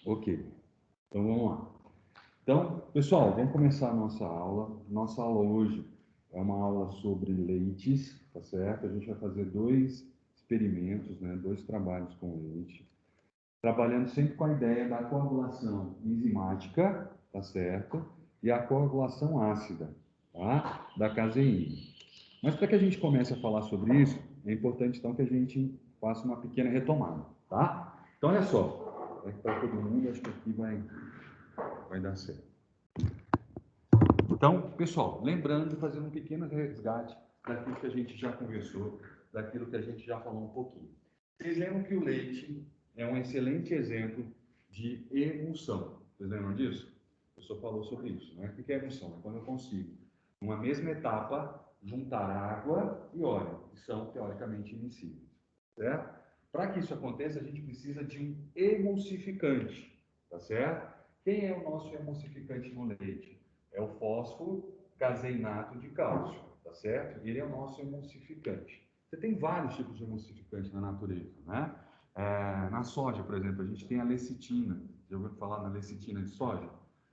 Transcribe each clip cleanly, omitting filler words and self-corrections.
Ok, então vamos lá. Então, pessoal, vamos começar a nossa aula. Nossa aula hoje é uma aula sobre leites, tá certo? A gente vai fazer dois experimentos, né? Dois trabalhos com leite, trabalhando sempre com a ideia da coagulação enzimática, tá certo? E a coagulação ácida, tá? Da caseína. Mas para que a gente comece a falar sobre isso, é importante então que a gente faça uma pequena retomada, tá? Então, olha só, para todo mundo, acho que aqui vai dar certo. Então, pessoal, lembrando, fazendo um pequeno resgate daquilo que a gente já conversou, daquilo que a gente já falou um pouquinho. Vocês lembram que o leite é um excelente exemplo de emulsão. Vocês lembram disso? O professor falou sobre isso, né? O que é emulsão? É quando eu consigo, numa mesma etapa, juntar água e óleo, que são teoricamente immiscíveis, certo? Para que isso aconteça, a gente precisa de um emulsificante, tá certo? Quem é o nosso emulsificante no leite? É o fósforo caseinato de cálcio, tá certo? Ele é o nosso emulsificante. Você tem vários tipos de emulsificante na natureza, né? Na soja, por exemplo, a gente tem a lecitina. Já ouviu falar na lecitina de soja?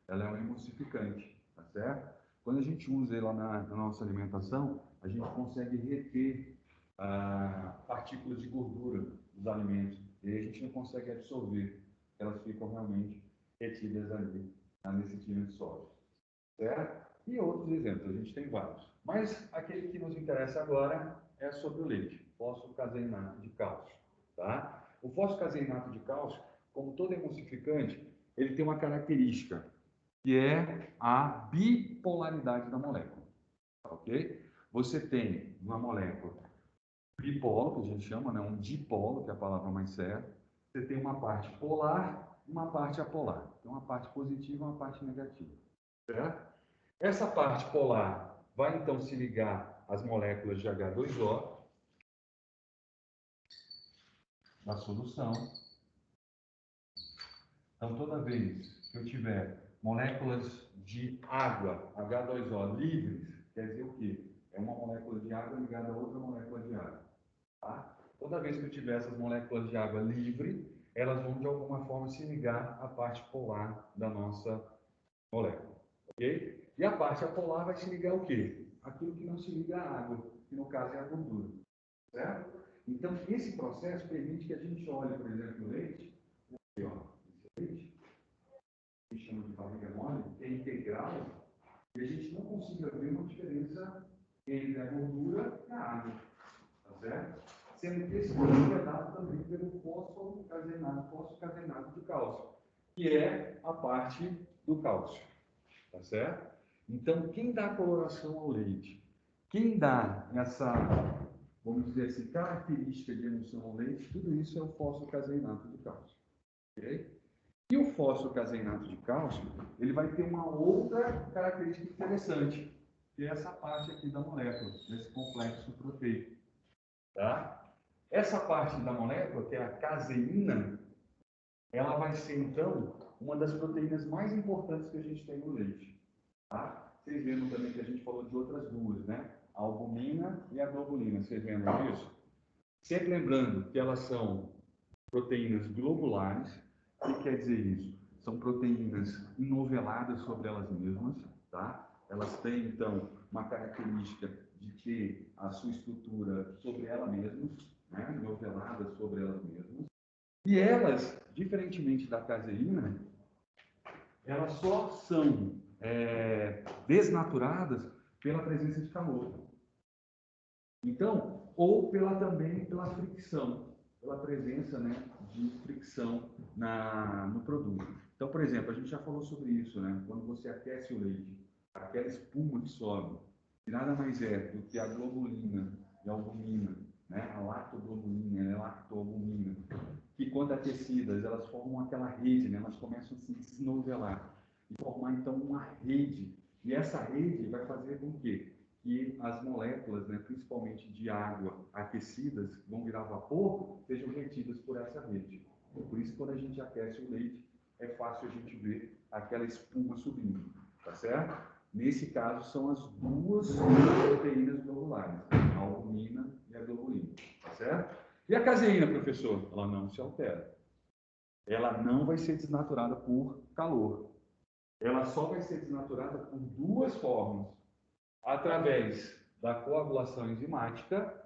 Ela é um emulsificante, tá certo? Quando a gente usa ela na nossa alimentação, a gente consegue reter partículas de gordura dos alimentos e a gente não consegue absorver. Elas ficam realmente retidas ali na lecitina de soja, certo? E outros exemplos, a gente tem vários. Mas aquele que nos interessa agora é sobre o leite, fósforo caseinato de cálcio, tá? O fósforo caseinato de cálcio, como todo emulsificante, ele tem uma característica, que é a bipolaridade da molécula, ok? Você tem uma molécula bipolo, que a gente chama, né, um dipolo, que é a palavra mais certa. Você tem uma parte polar e uma parte apolar. Tem uma parte positiva e uma parte negativa, certo? Essa parte polar vai então se ligar às moléculas de H2O da solução. Então, toda vez que eu tiver moléculas de água, H2O, livres, quer dizer o quê? É uma molécula de água ligada a outra molécula de água. Tá? Toda vez que eu tiver essas moléculas de água livre, elas vão de alguma forma se ligar à parte polar da nossa molécula. Ok? E a parte apolar vai se ligar ao quê? Aquilo que não se liga à água, que no caso é a gordura. Certo? Então, esse processo permite que a gente olhe, por exemplo, o leite, aqui, ó, esse leite, que chama de barriga mole, que é integral, e a gente não consiga ver uma diferença entre a gordura e a água. Tá certo? Sendo que esse fósforo é dado também pelo fósforo caseinato de cálcio, que é a parte do cálcio. Tá certo? Então, quem dá coloração ao leite? Quem dá essa, vamos dizer assim, característica de emulsão ao leite, tudo isso é o fósforo caseinato de cálcio. Ok? E o fósforo caseinato de cálcio, ele vai ter uma outra característica interessante, que é essa parte aqui da molécula, desse complexo proteico. Tá? Essa parte da molécula, que é a caseína, ela vai ser, então, uma das proteínas mais importantes que a gente tem no leite. Tá? Vocês lembram também que a gente falou de outras duas, né? A albumina e a globulina. Vocês lembram disso? Sempre lembrando que elas são proteínas globulares. O que quer dizer isso? São proteínas enoveladas sobre elas mesmas, tá? Elas têm, então, uma característica de ter a sua estrutura sobre elas mesmas, né? Enoveladas sobre elas mesmas. E elas, diferentemente da caseína, elas só são desnaturadas pela presença de calor. Então, ou também pela fricção, pela presença, né, de fricção no produto. Então, por exemplo, a gente já falou sobre isso, né? Quando você aquece o leite, aquela espuma que sobe, que nada mais é do que a globulina e a albumina, né? A lactoglobulina e a lactoalbumina, que quando aquecidas, elas formam aquela rede, né? Elas começam a se desnovelar e formar então uma rede. E essa rede vai fazer com que as moléculas, né, principalmente de água aquecidas, vão virar vapor, sejam retidas por essa rede. Por isso, quando a gente aquece o leite, é fácil a gente ver aquela espuma subindo, tá certo? Nesse caso, são as duas proteínas globulares, a albumina e a globulina, tá certo? E a caseína, professor? Ela não se altera. ela não vai ser desnaturada por calor. Ela só vai ser desnaturada por duas formas: através da coagulação enzimática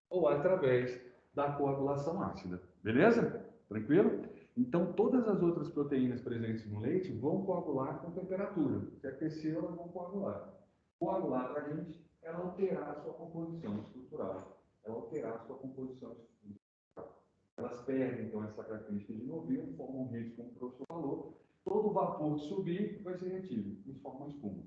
ou através da coagulação ácida. Beleza? Tranquilo? Então, todas as outras proteínas presentes no leite vão coagular com temperatura. Se aquecer, elas vão coagular. Coagular, para a gente, é alterar a sua composição estrutural. É alterar a sua composição estrutural. Elas perdem, então, essa característica de novelo, formam redes, como o professor falou. Todo vapor que subir vai ser retido e forma espuma.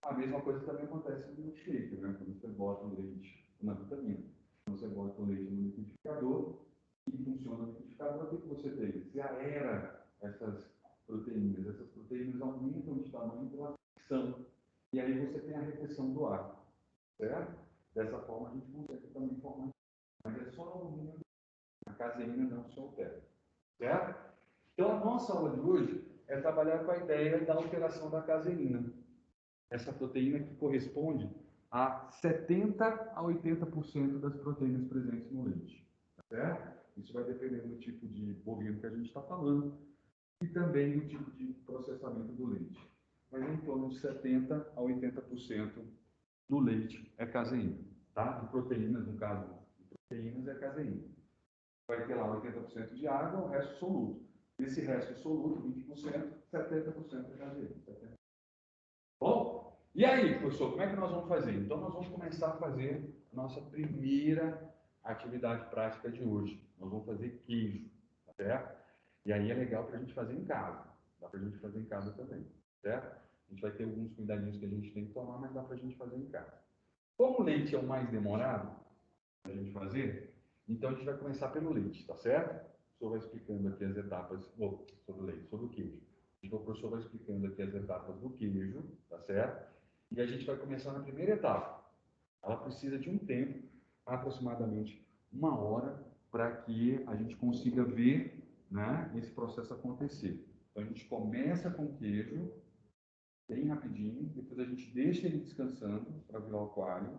A mesma coisa também acontece no milkshake, né? Quando você bota o leite na vitamina. Quando você bota o leite no liquidificador e funciona no liquidificador, o que você tem? Você aera essas proteínas. Essas proteínas aumentam de tamanho pela fricção. E aí você tem a repressão do ar. Certo? Dessa forma a gente consegue também formar. Mas é só o alumínio. A caseína não se altera. Certo? Então a nossa aula de hoje é trabalhar com a ideia da alteração da caseína. Essa proteína que corresponde a 70 a 80% das proteínas presentes no leite. Tá certo? Isso vai depender do tipo de bovino que a gente está falando e também do tipo de processamento do leite. Mas em torno de 70 a 80% do leite é caseína. Tá? De proteínas, no caso, de proteínas é caseína. Vai ter lá 80% de água, o resto soluto. Desse resto soluto, 20%, 70% é caseína. Bom? E aí, professor, como é que nós vamos fazer? Então, nós vamos começar a fazer a nossa primeira atividade prática de hoje. Nós vamos fazer queijo, tá certo? E aí é legal para a gente fazer em casa. Dá para a gente fazer em casa também, certo? A gente vai ter alguns cuidadinhos que a gente tem que tomar, mas dá para a gente fazer em casa. Como o leite é o mais demorado para a gente fazer, então a gente vai começar pelo leite, tá certo? O professor vai explicando aqui as etapas sobre o leite, sobre o queijo. Então, o professor vai explicando aqui as etapas do queijo, tá certo? E a gente vai começar na primeira etapa. Ela precisa de um tempo, aproximadamente 1 hora, para que a gente consiga ver, né, esse processo acontecer. Então, a gente começa com o queijo, bem rapidinho, depois a gente deixa ele descansando para virar o aquário.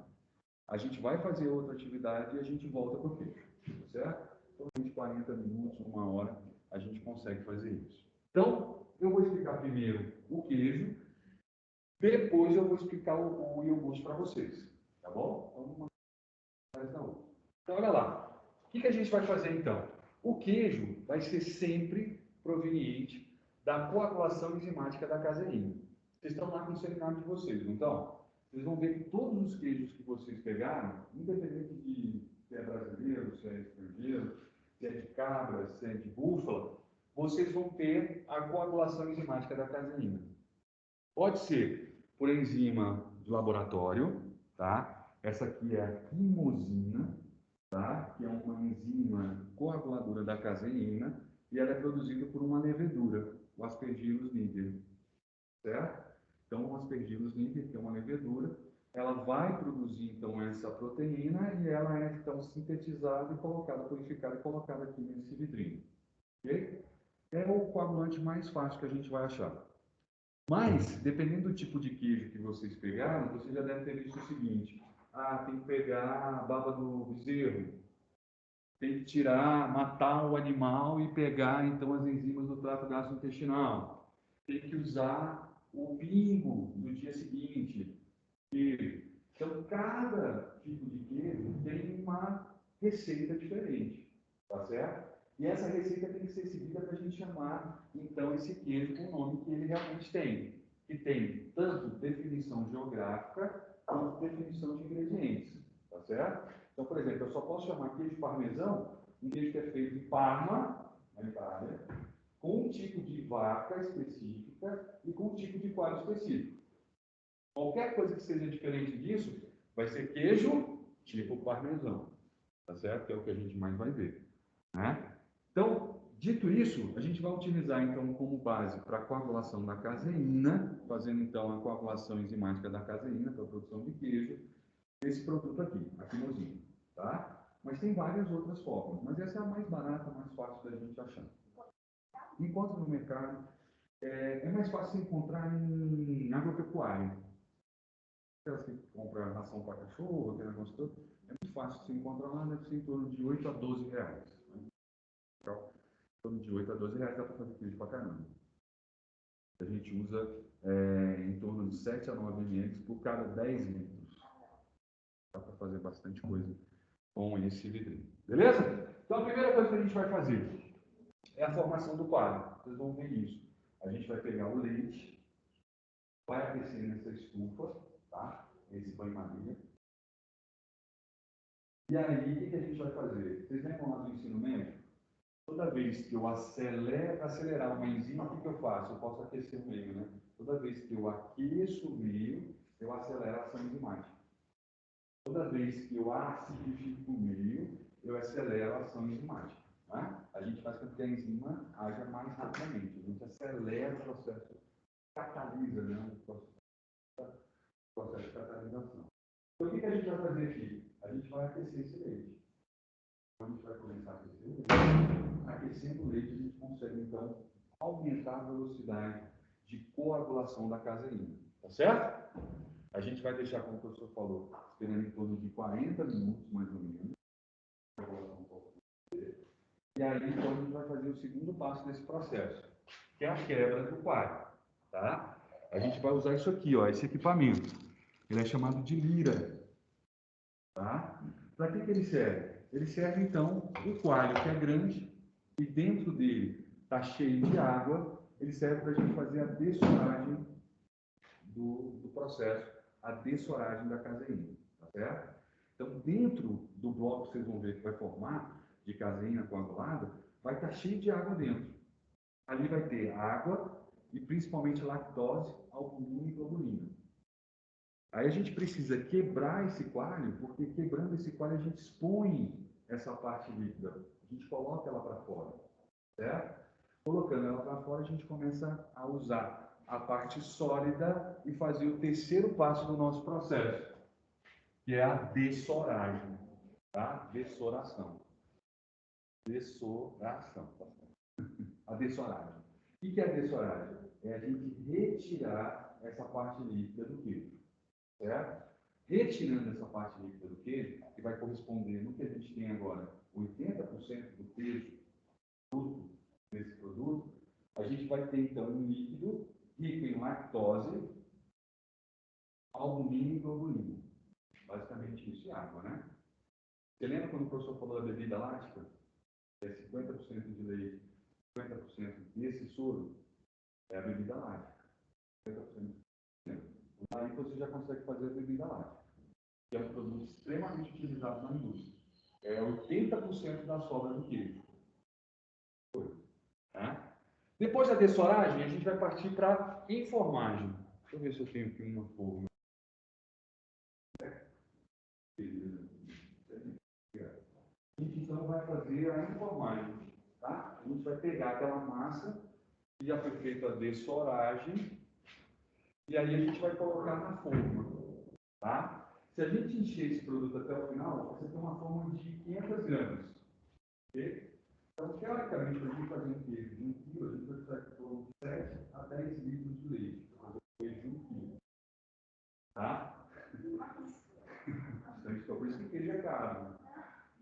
A gente vai fazer outra atividade e a gente volta para o queijo, tá certo? Então, 40 minutos, 1 hora, a gente consegue fazer isso. Então, eu vou explicar primeiro o queijo, depois eu vou explicar o iogurte para vocês, tá bom? Então, uma atrás da outra. Então, olha lá. O que a gente vai fazer então? O queijo vai ser sempre proveniente da coagulação enzimática da caseína. Vocês estão lá com o seminário de vocês, não estão? Vocês vão ver que todos os queijos que vocês pegaram, independente de se é brasileiro, se é estrangeiro, se é de cabra, se é de búfala, vocês vão ter a coagulação enzimática da caseína. Pode ser por enzima de laboratório, tá? Essa aqui é a quimosina, tá? Que é uma enzima coaguladora da caseína e ela é produzida por uma levedura, o Aspergillus niger, certo? Então, o Aspergillus niger, que é uma levedura, ela vai produzir então essa proteína e ela é então sintetizada e colocada, purificada e colocada aqui nesse vidrinho, ok? É o coagulante mais fácil que a gente vai achar. Mas, dependendo do tipo de queijo que vocês pegaram, você já deve ter visto o seguinte: ah, tem que pegar a baba do bezerro, tem que tirar, matar o animal e pegar então as enzimas do trato gastrointestinal, tem que usar o pingo no dia seguinte, queijo. Então, cada tipo de queijo tem uma receita diferente, tá certo? E essa receita tem que ser seguida para a gente chamar, então, esse queijo com o nome que ele realmente tem, que tem tanto definição geográfica quanto definição de ingredientes, tá certo? Então, por exemplo, eu só posso chamar queijo parmesão um queijo que é feito em Parma, na Itália, com um tipo de vaca específica e com um tipo de coalho específico. Qualquer coisa que seja diferente disso vai ser queijo tipo parmesão, tá certo? Que é o que a gente mais vai ver, né? Então, dito isso, a gente vai utilizar então como base para a coagulação da caseína, fazendo então a coagulação enzimática da caseína para a produção de queijo, esse produto aqui, a quimosina, tá? Mas tem várias outras formas, mas essa é a mais barata, mais fácil da gente achar. Enquanto no mercado, é mais fácil encontrar em agropecuária. Aquelas que compram ração para cachorro, aquele negócio todo, é muito fácil, você encontra lá, deve ser em torno de 8 a 12 reais. Né? torno de 8 a 12 reais, dá para fazer queijo pra caramba. A gente usa em torno de 7 a 9 ml por cada 10 litros. Dá para fazer bastante coisa com esse vidrinho. Beleza? Então a primeira coisa que a gente vai fazer é a formação do quadro. Vocês vão ver isso. A gente vai pegar o leite, vai aquecer nessa estufa, tá? Esse banho-maria. E aí, o que a gente vai fazer? Vocês lembram lá do ensino médio? Toda vez que eu acelerar uma enzima, o que eu faço? Eu posso aquecer o meio, né? Toda vez que eu aqueço o meio, eu acelero a ação enzimática. Toda vez que eu acidifico o meio, eu acelero a ação enzimática. Né? A gente faz com que a enzima haja mais rapidamente. A gente acelera o processo, catalisa, né? O processo de catalisação. Então, o que a gente vai fazer aqui? A gente vai aquecer esse leite. Quando a gente vai começar a aquecer o leite, aquecendo o leite, a gente consegue, então, aumentar a velocidade de coagulação da caseína. Tá certo? A gente vai deixar, como o professor falou, esperando em torno de 40 minutos, mais ou menos. E aí, então, a gente vai fazer o segundo passo desse processo, que é a quebra do quadro. Tá? A gente vai usar isso aqui, ó, esse equipamento. Ele é chamado de lira. Tá? Para que ele serve? Ele serve, então, o coalho, que é grande, e dentro dele está cheio de água. Ele serve para a gente fazer a dessoragem do processo, a dessoragem da caseína. Tá certo? Então, dentro do bloco que vocês vão ver que vai formar, de caseína coagulada, vai estar cheio de água dentro. Ali vai ter água e principalmente lactose, albumina e globulina. Aí a gente precisa quebrar esse coalho, porque quebrando esse coalho a gente expõe essa parte líquida, a gente coloca ela para fora, certo? Colocando ela para fora, a gente começa a usar a parte sólida e fazer o terceiro passo do nosso processo, que é a dessoragem, tá? Dessoração. Dessoração. A dessoragem. O que é a dessoragem? É a gente retirar essa parte líquida do queijo, certo? Retirando essa parte líquida do queijo, que vai corresponder no que a gente tem agora, 80% do queijo bruto desse produto, a gente vai ter então um líquido rico em lactose, albumina e globulina. Basicamente isso é água, né? Você lembra quando o professor falou da bebida láctea? É 50% de leite, 50% desse soro é a bebida láctea. 50%. Aí você já consegue fazer a bebida láctea, que é um produto extremamente utilizado na indústria. É 80% da sobra do queijo. Tá? Depois da dessoragem, a gente vai partir para a informagem. Deixa eu ver se eu tenho aqui uma forma. A gente então vai fazer a informagem. Tá? A gente vai pegar aquela massa que já foi feita a dessoragem e aí a gente vai colocar na forma. Tá? Se a gente encher esse produto até o final, você tem uma forma de 500 gramas. Okay? Então, teoricamente, para a gente fazer um queijo de 1 kg, a gente vai precisar de torno de 7 a 10 litros de leite para fazer um queijo de 1 kg. Tá? Então, por isso que o queijo é caro. Né?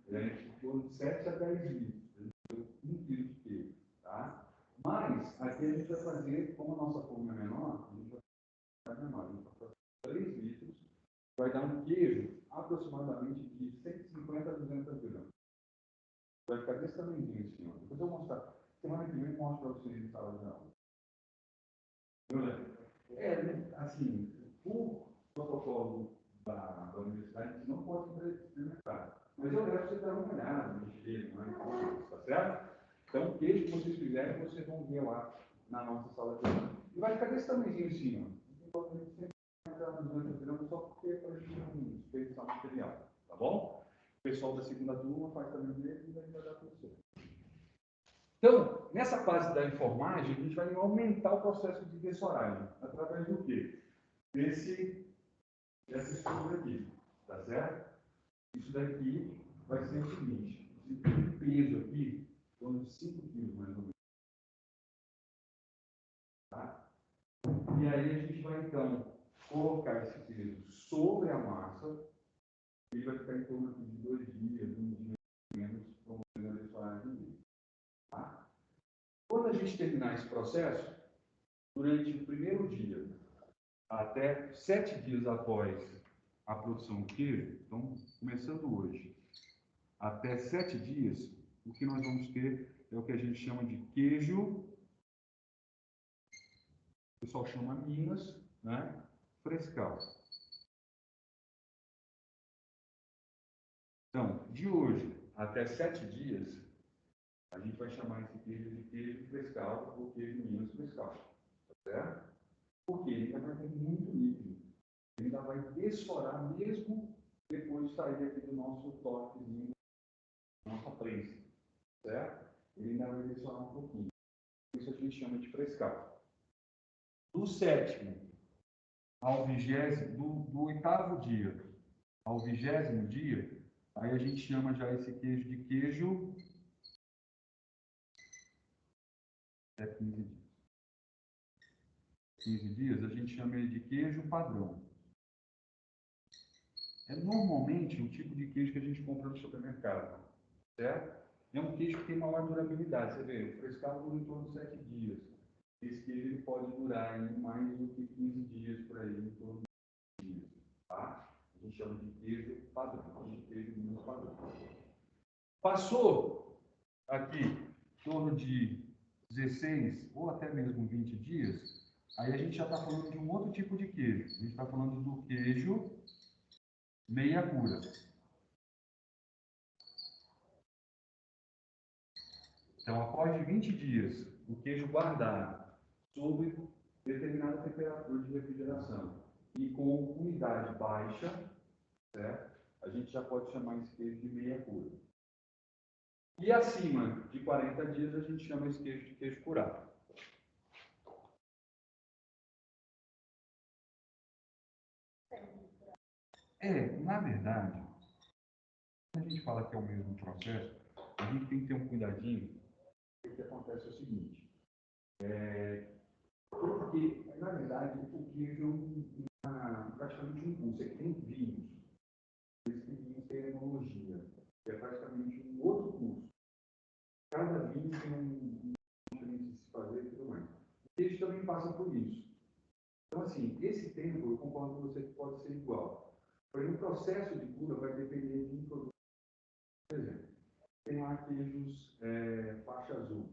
A gente tem torno de 7 a 10 litros. A gente tem 1 kg de queijo. Tá? Mas, aqui a gente vai fazer, como a nossa forma é menor, a gente vai fazer menor. A gente vai fazer 3 litros, vai dar um queijo aproximadamente de 150 a 200 gramas. Vai ficar desse tamanhozinho assim, ó. Depois eu vou mostrar. Semana que vem eu mostro para vocês em sala de aula. Assim, o protocolo da universidade, a gente não pode experimentar. Mas eu quero que você dê uma olhada no cheiro, tá certo? Então, o queijo que vocês fizerem, vocês vão ver lá na nossa sala de aula. E vai ficar desse tamanhozinho assim, ó. Não tem sempre 200 gramas, só porque é para a gente não desperdiçar material, tá bom? O pessoal da segunda turma faz também dele e vai dar tudo certo. Então, nessa fase da informagem, a gente vai aumentar o processo de dessoragem. Através do quê? Dessa estrutura aqui. Tá certo? Isso daqui vai ser o seguinte. Esse peso aqui, em torno de 5 kg, mais ou menos. Tá? E aí a gente vai, então, colocar esse peso sobre a massa. E vai ficar em torno de 2 dias, 1 dia menos, promovendo a dessoragem dele. Tá? terminar esse processo, durante o primeiro dia, até 7 dias após a produção do queijo, então, começando hoje, até 7 dias, o que nós vamos ter é o que a gente chama de queijo, o pessoal chama Minas, né? Frescal. Então, de hoje até 7 dias, a gente vai chamar esse queijo de queijo frescal ou queijo Minas Frescal, tá certo? Porque ele ainda vai ter muito líquido, ele ainda vai desforar mesmo depois de sair aqui do nosso toquezinho, da nossa prensa, certo? Ele ainda vai desforar um pouquinho. Isso a gente chama de frescal. Do 7º ao 20º, do 8º dia ao 20º dia, aí a gente chama já esse queijo de queijo 15 dias. 15 dias, a gente chama ele de queijo padrão. É normalmente o tipo de queijo que a gente compra no supermercado, certo? É um queijo que tem maior durabilidade. Você vê, o frescal dura em torno de 7 dias. Esse queijo ele pode durar em mais do que 15 dias por aí, em torno de 15 dias, tá? A gente chama de queijo padrão, de queijo Minas padrão. Passou aqui em torno de 16 ou até mesmo 20 dias, aí a gente já está falando de um outro tipo de queijo. A gente está falando do queijo meia cura. Então, após de 20 dias, o queijo guardado sob determinada temperatura de refrigeração e com umidade baixa, certo? A gente já pode chamar esse queijo de meia cura. E acima de 40 dias, a gente chama esse queijo de queijo curado. Na verdade, quando a gente fala que é o mesmo processo, a gente tem que ter um cuidadinho. O que acontece é o seguinte, porque, na verdade, o queijo é praticamente um curso, é que nem vinhos. Eles têm enologia, que é praticamente um outro curso. Cada vinho tem um jeito de se fazer e tudo mais. O queijo também passa por isso. Então, assim, esse tempo, eu concordo com você que pode ser igual. Porém, o processo de cura vai depender de um produto. Por exemplo, tem lá queijos faixa azul.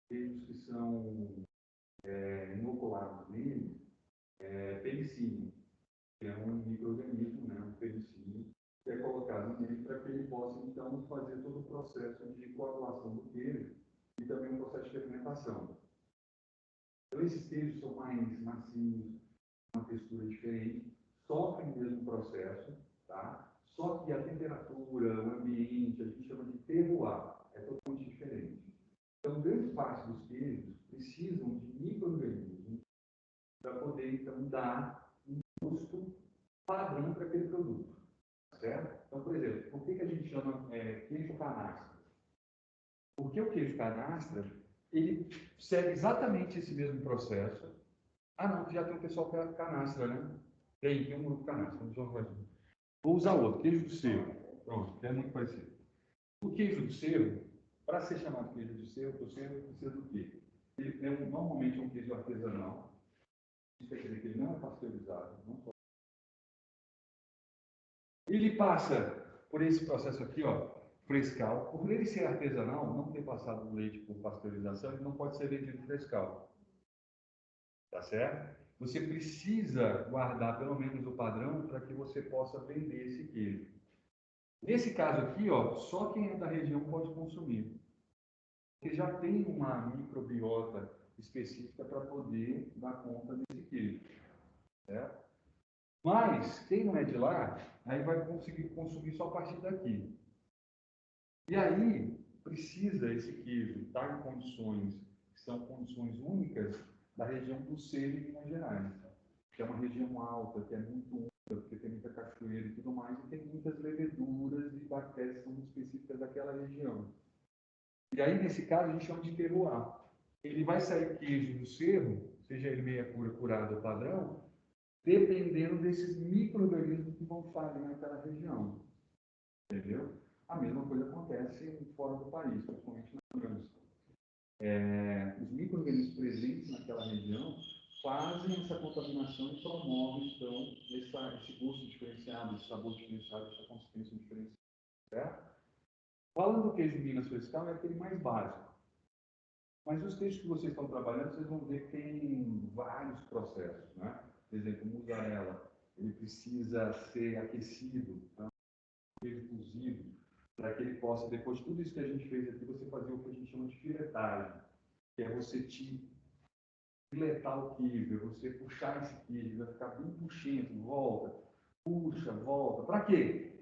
Queijos que são inoculados nele, penicilina, que é um micro-organismo, né, um penicilino, que é colocado nele para que ele possa, então, fazer todo o processo de coagulação do queijo e também o processo de fermentação. Então, esses queijos são mais macios, uma textura diferente, sofrem o mesmo processo, tá? Só que a temperatura, o ambiente, a gente chama de terroir, é totalmente diferente. Então, grande parte dos queijos precisam de micro-organismos para poder, então, dar um gosto padrão para aquele produto, certo? Então, por exemplo, por que a gente chama queijo canastra? Porque o queijo canastra, ele segue exatamente esse mesmo processo. Ah, não, já tem o pessoal que é canastra, né? Tem um grupo canastra. Vou usar outro, queijo do cerro. Pronto, é muito parecido. O queijo do cerro, para ser chamado queijo do cerro precisa do quê? Ele normalmente é um queijo artesanal. Isso quer dizer que ele não é pasteurizado. Não só. Ele passa por esse processo aqui, ó, frescal. Por ele ser artesanal, não ter passado o leite por pasteurização, ele não pode ser vendido frescal. Tá certo? Você precisa guardar pelo menos o padrão para que você possa vender esse queijo. Nesse caso aqui, ó, só quem é da região pode consumir. Porque já tem uma microbiota específica para poder dar conta desse queijo. Certo? Mas, quem não é de lá, aí vai conseguir consumir só a partir daqui. E aí, precisa esse queijo estar em condições, que são condições únicas, da região do Cerro de Minas Gerais, que é uma região alta, que é muito úmida, porque tem muita cachoeira e tudo mais, e tem muitas leveduras e bactérias que são específicas daquela região. E aí, nesse caso, a gente chama de terroir. Ele vai sair queijo do cerro, seja ele meia cura, curado ou padrão, dependendo desses micro-organismos que vão fazer naquela região. Entendeu? A mesma coisa acontece fora do país, principalmente na França. os micro-organismos presentes naquela região fazem essa contaminação e promovem, então, esse gosto diferenciado, esse sabor diferenciado, essa consistência diferenciada. Certo? Falando do queijo Minas Frescal, é aquele mais básico. Mas os queijos que vocês estão trabalhando, vocês vão ver que tem vários processos, né? Por exemplo, o mussarela, ele precisa ser aquecido, tá? Queijo cozido, para que ele possa, depois de tudo isso que a gente fez aqui, você fazer o que a gente chama de filetagem, que é você filetar o queijo, é você puxar esse queijo, vai ficar bem puxento, volta, puxa, volta. Para quê?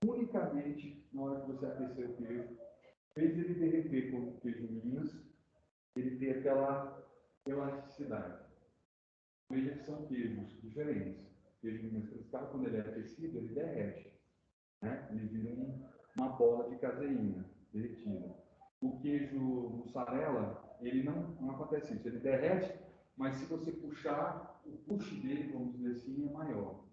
Unicamente na hora que você aquecer o queijo, fez ele derreter com o queijo Minas, ele tem aquela elasticidade. Veja que são queijos diferentes. O queijo Minas Frescal, quando ele é aquecido, ele derrete, né? Ele vira uma bola de caseína derretida. O queijo mussarela, ele não acontece isso. Ele derrete, mas se você puxar, o push dele, vamos dizer assim, é maior.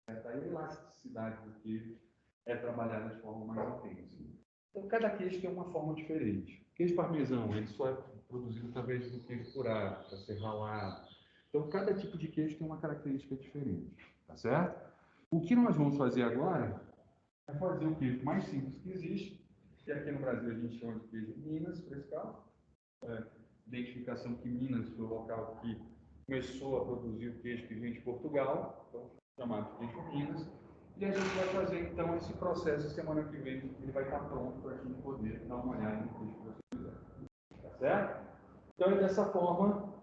A elasticidade do queijo é trabalhada de forma mais intensa. Então, cada queijo tem uma forma diferente. O queijo parmesão, ele só é produzido através do queijo curado, para ser ralado. Então, cada tipo de queijo tem uma característica diferente, tá certo? O que nós vamos fazer agora é fazer o queijo mais simples que existe, que aqui no Brasil a gente chama de queijo Minas Frescal. Identificação que Minas foi o local que começou a produzir o queijo que vem de Portugal, então chamado de queijo Minas. E a gente vai fazer então esse processo semana que vem, ele vai estar pronto para a gente poder dar uma olhada no queijo que você quiser. Tá certo? Então é dessa forma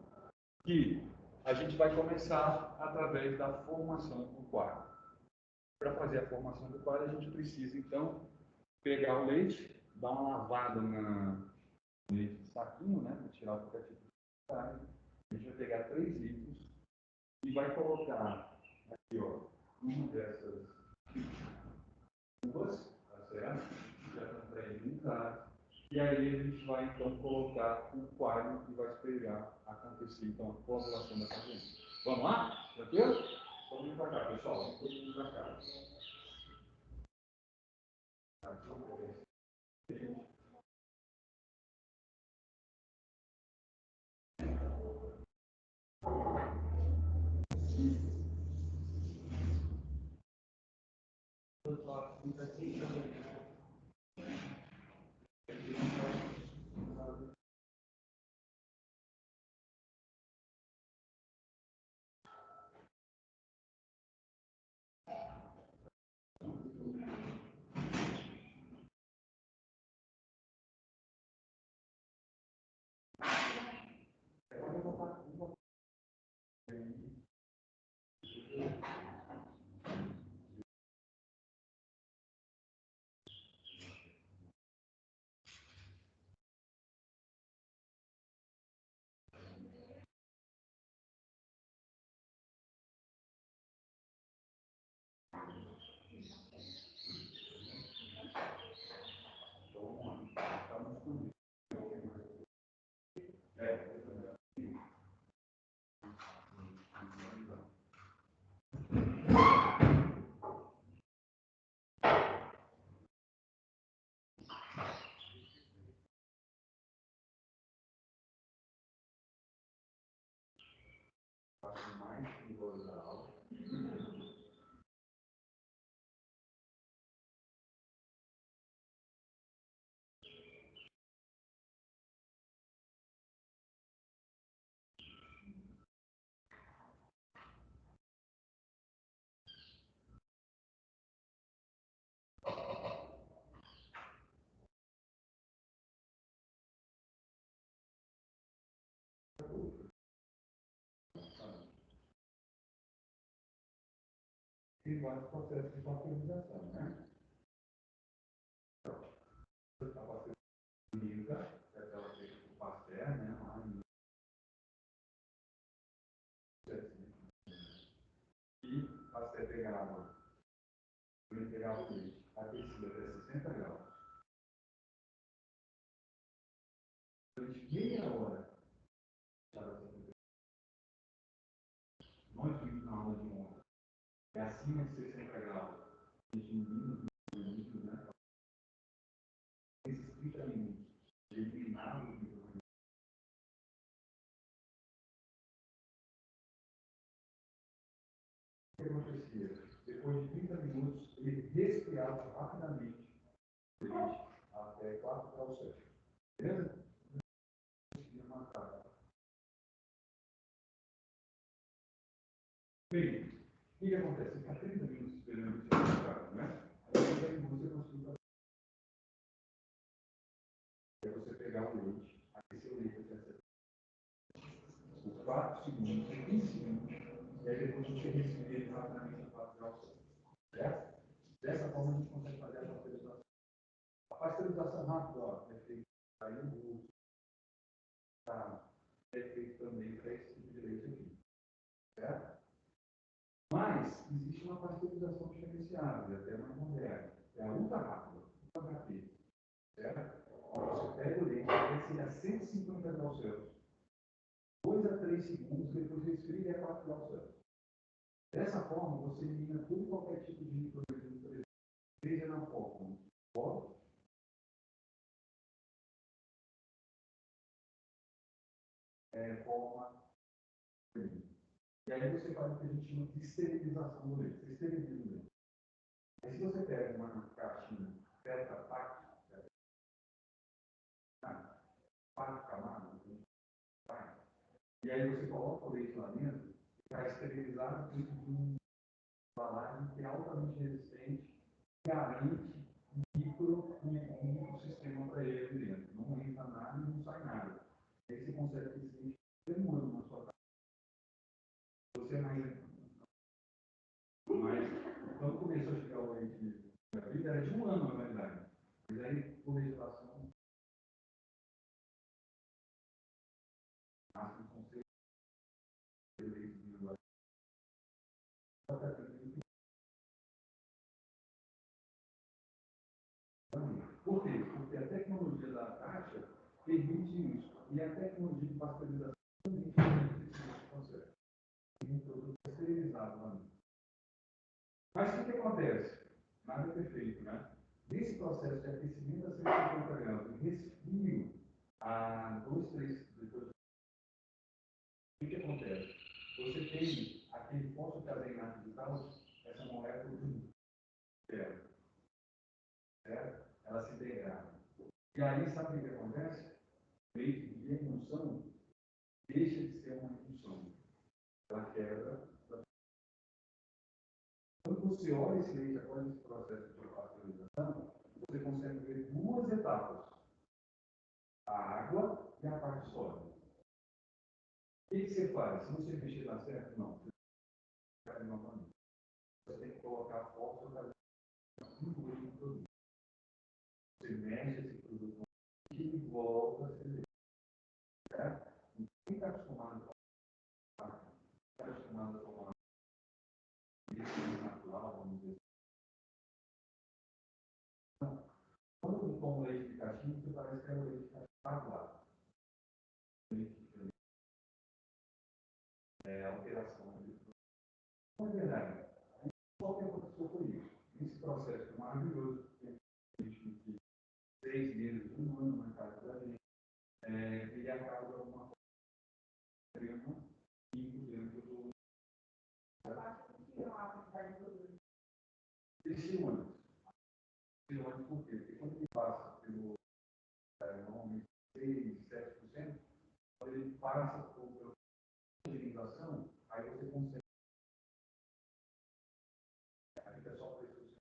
que a gente vai começar através da formação do quadro. Para fazer a formação do quadro, a gente precisa então pegar o leite, dar uma lavada no leite de saquinho, né, para tirar o qualquer tipo de carne. A gente vai pegar 3 litros e vai colocar aqui, ó, uma dessas uvas, tá certo? Já estão pré-limitadas. E aí a gente vai então colocar o coalho e vai esperar acontecer então a coagulação da caseína. Vamos lá? Tranquilo? Vamos vir para cá, pessoal. Vamos todo mundo para cá. Mais dorsal. Tem vários processos de pasteurização, né? A pasteuriza, que é aquela feita com pastel, né? E pastel pegar água, pegar o leite, aquecido até 60 graus. Durante meia hora, nós vimos na aula de ontem, é acima de 60 graus. A gente minutos, né? Esses 30 minutos, eliminado que acontecia? Depois de 30 minutos, ele resfriava rapidamente o leite até 4 graus Celsius. Beleza? Bem, o que acontece? Fica 30 minutos esperando o resultado, né? Aí você consegue você pegar o leite, aquecer o leite até os 4 segundos, 15 segundos, e aí depois você resfria ele rapidamente a 4 graus Celsius. Certo? Dessa forma a gente consegue fazer a pasteurização. A pasteurização rápida, ó, é feita para iogurte, é feito também para esse tipo de leite aqui. Certo? Mas existe uma pasteurização diferenciada, até mais moderna. É a ultra rápida, ultra rápida. Certo? Você pega o leite, desce a 150 graus Celsius. 2 a 3 segundos, depois resfria a 4 graus Celsius. Dessa forma, você elimina todo e qualquer tipo de microorganismo, seja na forma forma. E aí você faz o que a gente chama de esterilização do leite. Você esteriliza o leite. Aí se você pega uma caixinha Tetra Pak, camada, e aí você coloca o leite lá dentro, para esterilizar dentro de uma embalagem que é altamente resistente, garante um microsistema para ele ali dentro. Não entra nada e não sai nada. Aí você consegue ter esse leite demorando na sua casa. Você é mais quando começou a chegar o leite na vida, era de um ano, na verdade. Mas aí, por legislação, máximo são 6 leitos de agora. Por quê? Porque a tecnologia da caixa permite isso. E a tecnologia de pasteurização também permite esse processo. Tem um produto esterilizado lá dentro. Mas o que acontece? Nada é perfeito, né? Nesse processo de aquecimento a 150 graus e resfrio a 2, 3 depois, o que acontece? Você tem aquele fosfocaseinato digital, essa molécula de ferro, certo? Ela se degrada. E aí, sabe o que acontece? O leite de emulsão deixa de ser uma emulsão. Ela quebra. Quando você olha esse leite após esse processo de pasteurização, você consegue ver duas etapas: a água e a parte sólida. O que você faz? Se você mexer na certo, não. Você cai novamente. Você tem que colocar fósforo para engolir o produto. Você mexe esse produto e volta a ser leite. Certo? Quem está acostumado a tomar leite natural, vamos dizer assim. Quando toma leite de caixinha, você parece que é o leite de caixinha aguado. É alteração. Não é verdade. Qual que aconteceu com isso? Nesse processo maravilhoso, que a gente tem 6 meses, um ano na casa da gente, ele acaba de alguma forma dentro do. Eles se unem. Se unem por quê? Porque quando ele passa pelo normalmente 6, 7%, quando ele passa pela utilização, aí você consegue. Aí fica só para isso.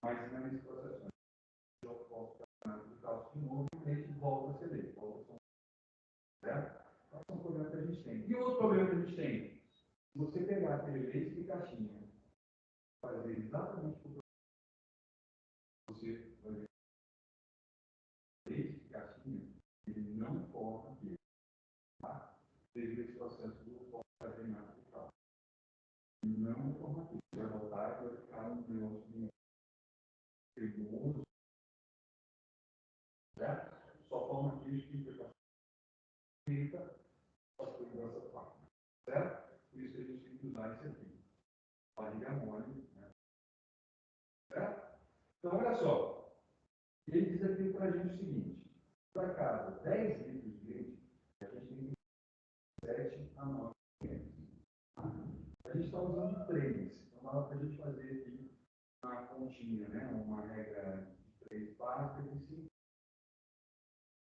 Mas não é nesse processo. Eu posso ficar de novo e a gente volta a ceder. Certo? Esse é um problema que a gente tem. E outro problema que a gente tem, se você pegar aquele leite de caixinha, fazer exatamente o que você vai ver, leite de caixinha, ele não forma aqui, tá? Devido a esse processo do fosfato total. Não forma aqui. Vai voltar e vai ficar um negócio de cremoso, certo? Só forma aqui e fica a segurança parte, certo? Por isso que a gente tem que usar isso aqui. Barriga mole, né? Certo? Então, olha só. Ele diz aqui para a gente o seguinte: Para cada 10 litros de leite, a gente tem 7 a 9 litros. A gente está usando 3. Então, dá para a gente fazer aqui uma continha, né? Uma regra de 3 básicas e 5.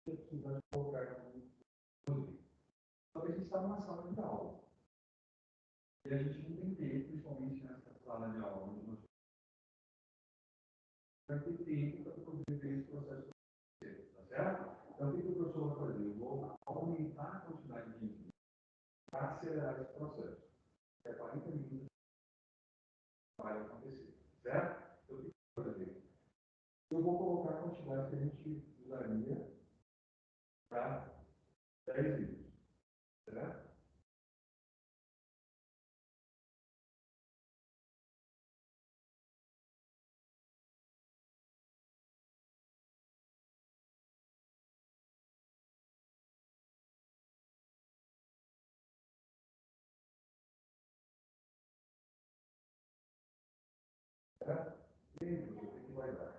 A gente precisa colocar um. Só que a gente está numa sala de aula. E a gente não tem tempo, principalmente nessa sala de aula, onde nós vai ter tempo para poder ver esse processo acontecer, tá certo? Então, o que o professor vai fazer? Eu vou aumentar a quantidade de livros para acelerar esse processo. É 40 minutos vai acontecer, certo? Então, o que eu vou fazer? Eu vou colocar a quantidade que a gente usaria para 10 livros, certo? Certo? E aí, professor, o que vai dar?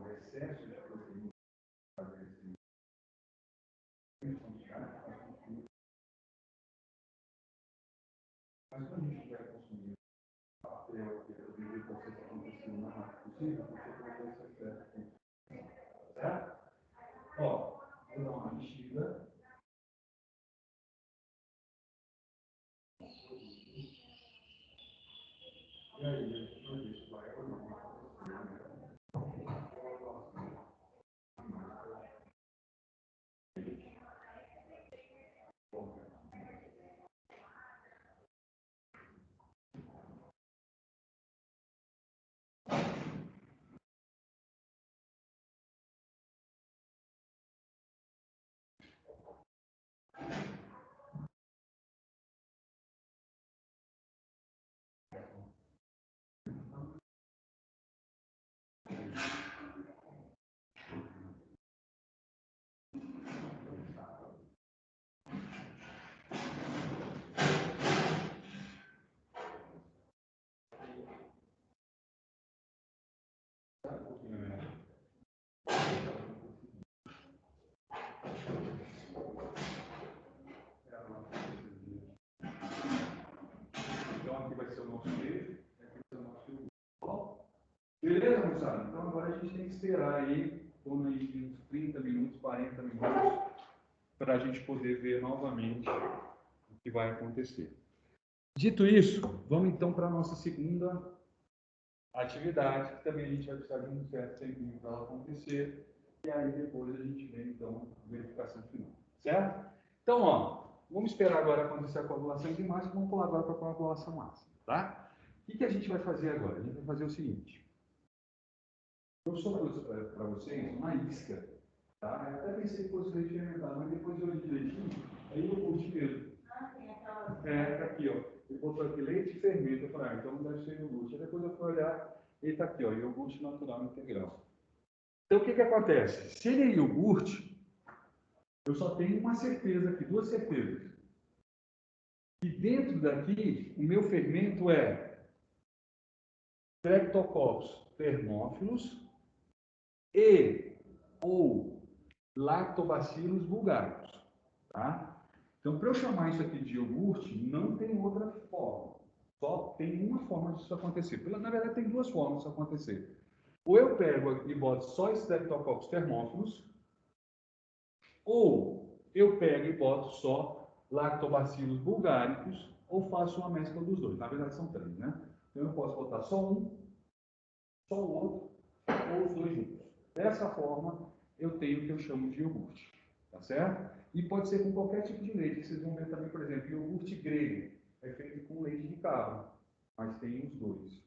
O excesso de proteína fazer esse mas quando a gente vai consumir papel, que eu digo que você está acontecendo o mais rápido possível, porque vai ter esse excesso. Certo? Ó, vou dar uma mexida. E aí, a gente vai ver se vai ou não. Então, aqui vai ser o nosso beijo, aqui vai ser o nosso filho. Beleza, moçada? Então, agora a gente tem que esperar aí, torno aí de uns 30 minutos, 40 minutos, para a gente poder ver novamente o que vai acontecer. Dito isso, vamos então para a nossa segunda atividade, que também a gente vai precisar de um certo tempinho para ela acontecer, e aí depois a gente vem então a verificação final, certo? Então, ó, vamos esperar agora acontecer a coagulação enzimática, vamos pular agora para a coagulação ácida, tá? O que a gente vai fazer agora? A gente vai fazer o seguinte, eu só trouxe para vocês uma isca, tá? Eu até pensei que fosse leite fermentado, mas depois eu olhei direitinho, aí eu curti mesmo. É, tá aqui, ó. Ele botou aqui leite e fermento. Eu falei, então não deve ser iogurte. Aí depois eu fui olhar, ele tá aqui, ó, iogurte natural integral. Então o que acontece? Se ele é iogurte, eu só tenho uma certeza aqui, duas certezas. E dentro daqui, o meu fermento é Streptococcus thermophilus e ou Lactobacillus vulgaris, tá? Então, para eu chamar isso aqui de iogurte, não tem outra forma. Só tem uma forma disso acontecer. Na verdade, tem duas formas disso acontecer. Ou eu pego e boto só Streptococcus thermophilus, ou eu pego e boto só Lactobacillus bulgaricus, ou faço uma mescla dos dois. Na verdade, são três, né? Então, eu posso botar só um, só o outro, ou os dois juntos. Dessa forma, eu tenho o que eu chamo de iogurte. Tá certo? E pode ser com qualquer tipo de leite. Vocês vão ver também, por exemplo, iogurte grego. É feito com leite de cabra, mas tem os dois.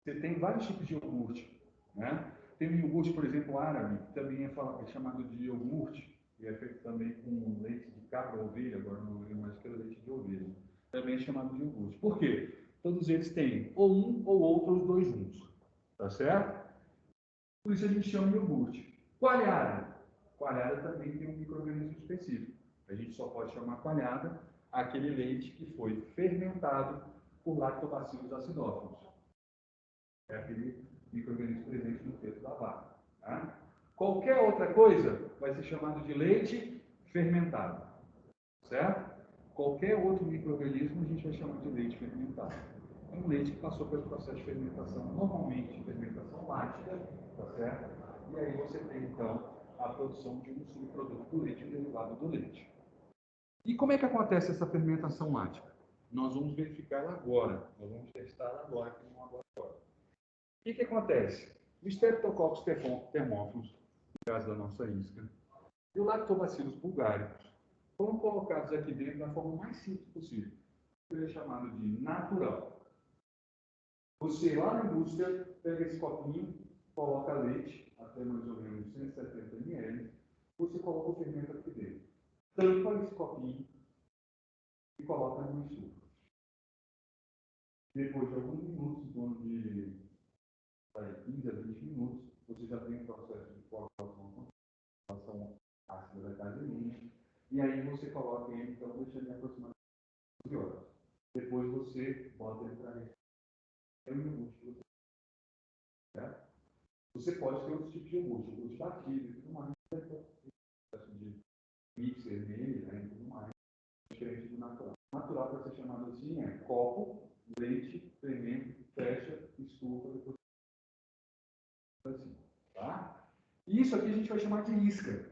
Você tem vários tipos de iogurte, né? Tem o iogurte, por exemplo, árabe, que também é chamado de iogurte, e é feito também com leite de cabra ou ovelha, agora não lembro mais que era leite de ovelha. Também é chamado de iogurte. Por quê? Todos eles têm ou um ou outro, os dois juntos. Tá certo? Por isso a gente chama de iogurte. Coalhada. Coalhada também tem um micro-organismo específico. A gente só pode chamar coalhada aquele leite que foi fermentado por lactobacillus acidófilos. É aquele micro-organismos presentes no feto da vaca. Tá? Qualquer outra coisa vai ser chamado de leite fermentado, certo? Qualquer outro micro-organismo a gente vai chamar de leite fermentado. É um leite que passou pelo processo de fermentação, normalmente fermentação láctea, tá certo? E aí você tem, então, a produção de um subproduto do leite, um derivado do leite. E como é que acontece essa fermentação láctea? Nós vamos verificar ela agora, nós vamos testar ela agora aqui no laboratório. O que acontece? O Streptococcus thermophilus, no caso da nossa isca, e o Lactobacillus bulgaricus foram colocados aqui dentro da forma mais simples possível. Isso é chamado de natural. Você lá no booster pega esse copinho, coloca leite, até mais ou menos 170 ml, você coloca o fermento aqui dentro. Tampa esse copinho e coloca no estufa. Depois de alguns minutos, em torno de 15 a 20 minutos, você já tem um processo de coagulação ácida da caseína, e aí você coloca ele, então, deixando ele aproximadamente 12 horas. Depois você bota ele para respirar. É um iogurte. Certo? Você pode ter outros tipos de iogurte, iogurte batido e tudo mais, processo de mixer nele, né, e tudo mais, diferente do natural. O natural, para ser chamado assim, é copo, leite, fermento, fecha, estufa, depois assim, tá? E isso aqui a gente vai chamar de isca.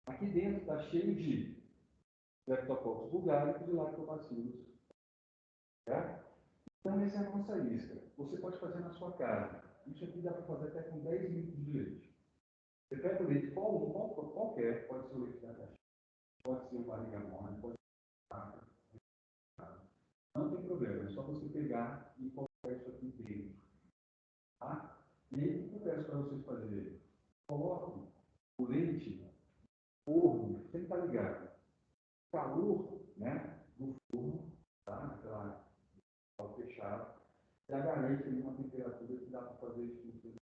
Aqui dentro está cheio de Streptococcus bulgaricus e Lactobacillus. Certo? Então, essa é a nossa isca. Você pode fazer na sua casa. Isso aqui dá para fazer até com 10 litros de leite. Você pega o leite qualquer, pode ser o leite da caixa, pode ser o barriga mole, pode ser o não tem problema, é só você pegar e colocar isso aqui dentro. Tá? E aí, o que eu peço para vocês fazerem? Coloque o leite no forno, sem estar ligado. Calor, né, do forno, tá? Naquela fechada, e a garante uma temperatura que dá para fazer isso tudo.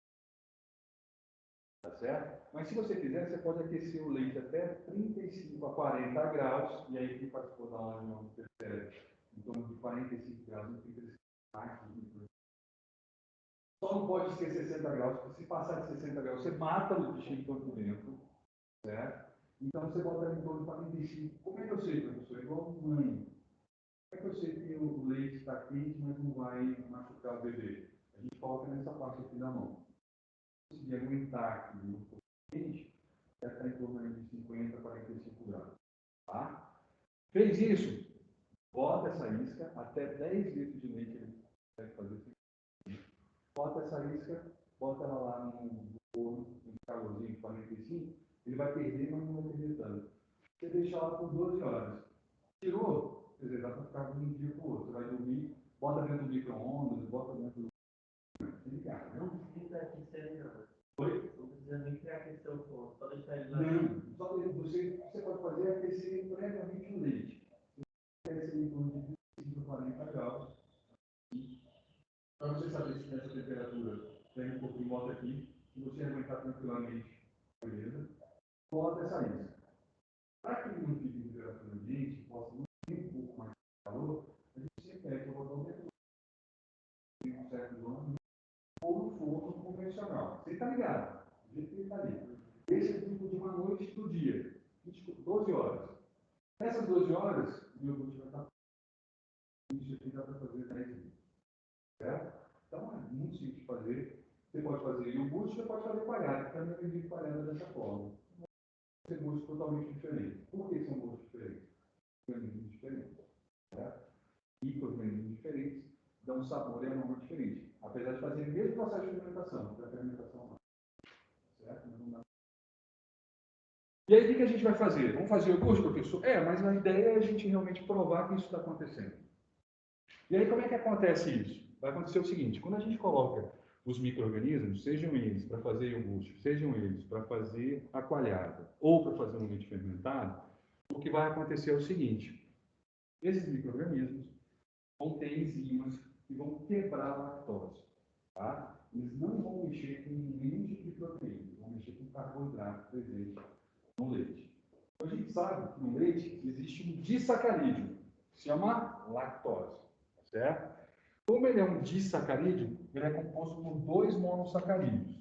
Tá certo? Mas se você quiser, você pode aquecer o leite até 35 a 40 graus, e aí quem participou da aula de novo percebe, em torno de 45 graus, não tem que crescer mais. Só não pode ser 60 graus, porque se passar de 60 graus, você mata o bichinho todo dentro, certo? Então você bota em torno de 45. Como é que eu sei, professor? Igual um banho. Como é que eu sei que o leite está quente, mas não vai machucar o bebê? A gente coloca nessa parte aqui da mão. Se conseguir aguentar aqui no fogo quente, já está em torno de 50 a 45 graus. Tá? Fez isso? Bota essa isca, até 10 litros de leite ele consegue fazer. Bota essa isca, bota ela lá no forno, no calorzinho 45, ele vai perder, mas não vai perder tanto. Você deixa lá por 12 horas. Tirou, quer dizer, dá para ficar de um dia para o outro. Vai dormir, bota dentro do micro-ondas, bota dentro do. Não precisa aquecer nada. Oi? Não precisa nem pré-aquecer o forno, só deixar ele lá. Não, só você pode fazer é aquecer previamente o leite. Aquecer em torno de 25 a 40 graus. Para você saber se nessa temperatura tem um pouquinho, bota aqui. Se você aguentar tranquilamente, beleza? Bota essa isca. Para que não fique em temperatura ambiente, possa manter um pouco mais de calor, a gente sempre pede para botar o dentro de um certo ano ou no forno convencional. Você está ligado? Do jeito que ele está ali. Esse é tipo de uma noite do dia, 12 horas. Nessas 12 horas, o iogurte vai estar. Isso aqui dá para fazer 10 litros. Certo? Então é muito simples de fazer. Você pode fazer iogurte, você pode fazer coalhada, que também eu aprendi coalhada dessa forma. São gostos totalmente diferentes. Por que são gostos diferentes? Organismos diferentes. Certo? Micro-organismos diferentes dão um sabor e aroma diferente. Apesar de fazer o mesmo processo de fermentação, da fermentação não. Certo? Mas não dá. E aí, o que a gente vai fazer? Vamos fazer iogurte, professor? Mas a ideia é a gente realmente provar que isso está acontecendo. E aí, como é que acontece isso? Vai acontecer o seguinte, quando a gente coloca os micro-organismos, sejam eles para fazer iogurte, sejam eles para fazer a coalhada ou para fazer um leite fermentado, o que vai acontecer é o seguinte, esses micro-organismos vão ter enzimas que vão quebrar a lactose. Tá? Eles não vão mexer com nenhum tipo de proteína, vão mexer com carboidrato presente no leite. A gente sabe que no leite existe um disacarídeo, que se chama lactose, certo? Como ele é um disacarídeo, ele é composto por 2 monossacarídeos.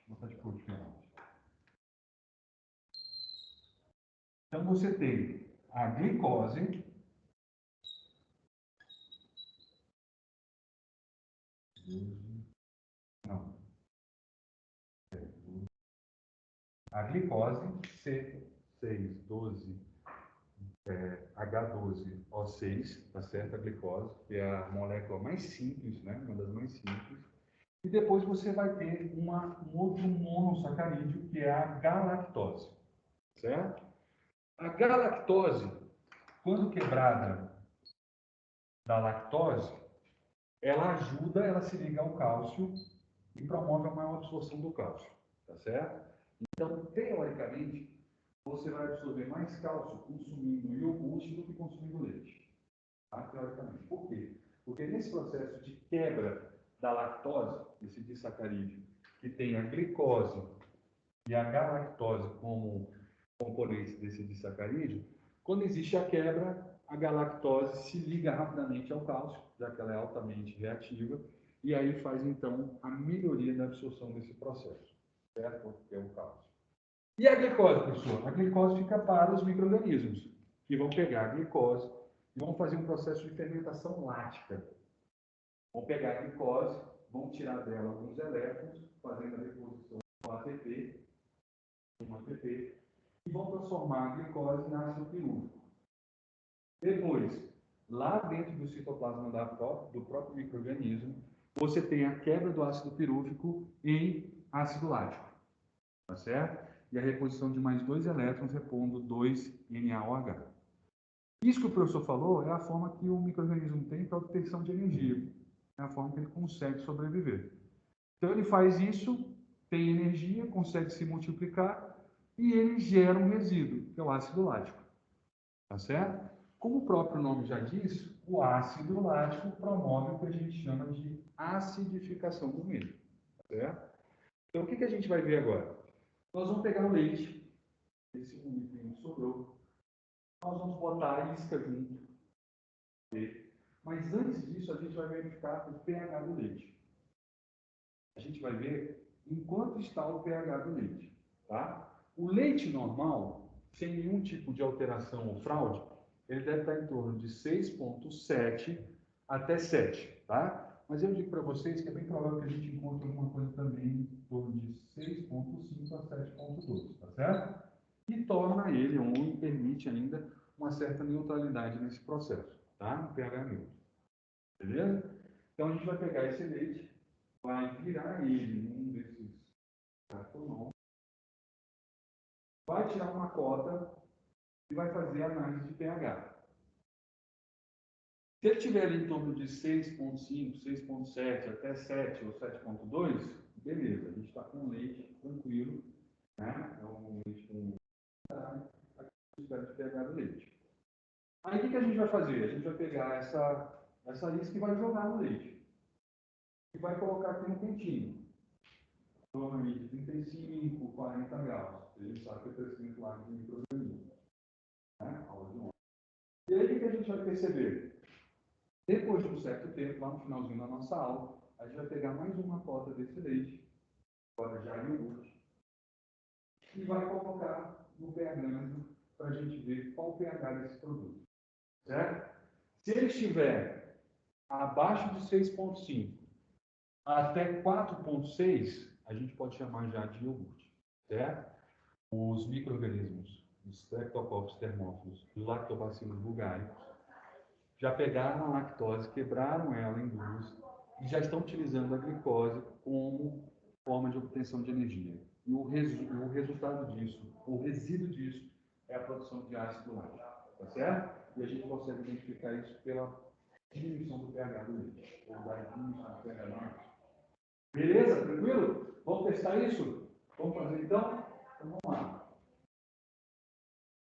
Vou botar de cor diferente. Então, você tem a glicose, não, a glicose C612 H12O6, tá certo? A glicose, que é a molécula mais simples, né? Uma das mais simples. E depois você vai ter um outro monossacarídeo, que é a galactose, certo? A galactose, quando quebrada da lactose, ela se liga ao cálcio e promove a maior absorção do cálcio, tá certo? Então, teoricamente, você vai absorver mais cálcio consumindo iogurte do que consumindo leite, tá? Teoricamente. Por quê? Porque nesse processo de quebra da lactose, esse disacarídeo, que tem a glicose e a galactose como componentes desse disacarídeo, quando existe a quebra, a galactose se liga rapidamente ao cálcio, já que ela é altamente reativa, e aí faz então a melhoria da absorção desse processo, certo? Que é o cálcio. E a glicose, pessoal? A glicose fica para os micro-organismos, que vão pegar a glicose e vão fazer um processo de fermentação lática. Vão pegar a glicose, vão tirar dela alguns elétrons, fazendo a deposição do ATP, e vão transformar a glicose em ácido pirúvico. Depois, lá dentro do citoplasma do próprio micro-organismo, você tem a quebra do ácido pirúvico em ácido lático, tá certo? E a reposição de mais 2 elétrons repondo 2 NaOH. Isso que o professor falou é a forma que o micro-organismo tem para obtenção de energia. É a forma que ele consegue sobreviver. Então ele faz isso, tem energia, consegue se multiplicar e ele gera um resíduo, que é o ácido lático. Tá certo? Como o próprio nome já diz, o ácido lático promove o que a gente chama de acidificação do milho. Tá certo? Então o que a gente vai ver agora? Nós vamos pegar o leite, esse milho que sobrou, nós vamos botar a isca junto. Mas antes disso, a gente vai verificar o pH do leite. A gente vai ver em quanto está o pH do leite. Tá? O leite normal, sem nenhum tipo de alteração ou fraude, ele deve estar em torno de 6,7 até 7. Tá? Mas eu digo para vocês que é bem provável que a gente encontre alguma coisa também em torno de 6,5 a 7,2. Tá certo? E torna ele, ou permite ainda, uma certa neutralidade nesse processo. Tá? O pH neutro. Beleza? Então a gente vai pegar esse leite, vai virar ele num desses cartonões, vai tirar uma cota e vai fazer a análise de pH. Se ele estiver ali em torno de 6,5, 6,7 até 7 ou 7,2, beleza, a gente está com um leite tranquilo, né? É um leite com espera de pH do leite. Aí o que a gente vai fazer? A gente vai pegar essa isca e vai jogar no leite. E vai colocar aqui no quentinho. Normalmente 35, 40 graus. A gente sabe que é crescimento lá de micro-organismos. Né? E aí o que a gente vai perceber? Depois de um certo tempo, lá no finalzinho da nossa aula, a gente vai pegar mais uma cota desse leite, agora já iogurte, e vai colocar no pH para a gente ver qual o pH desse produto. Certo? Se ele estiver abaixo de 6,5 até 4,6, a gente pode chamar já de iogurte. Certo? Os micro-organismos, os Streptococcus thermophilus, os lactobacillus bulgaricus, já pegaram a lactose, quebraram ela em duas e já estão utilizando a glicose como forma de obtenção de energia. E o resultado disso, o resíduo disso, é a produção de ácido lático. Tá certo? E a gente consegue identificar isso pela diminuição do pH do leite, ou da diminuição do pH do leite. Beleza? Tranquilo? Vamos testar isso? Vamos fazer então? Então vamos lá.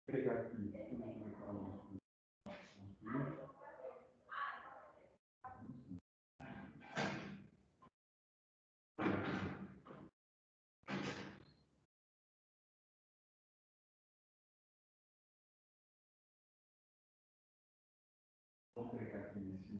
Vou pegar aqui. Vou pegar aqui esse.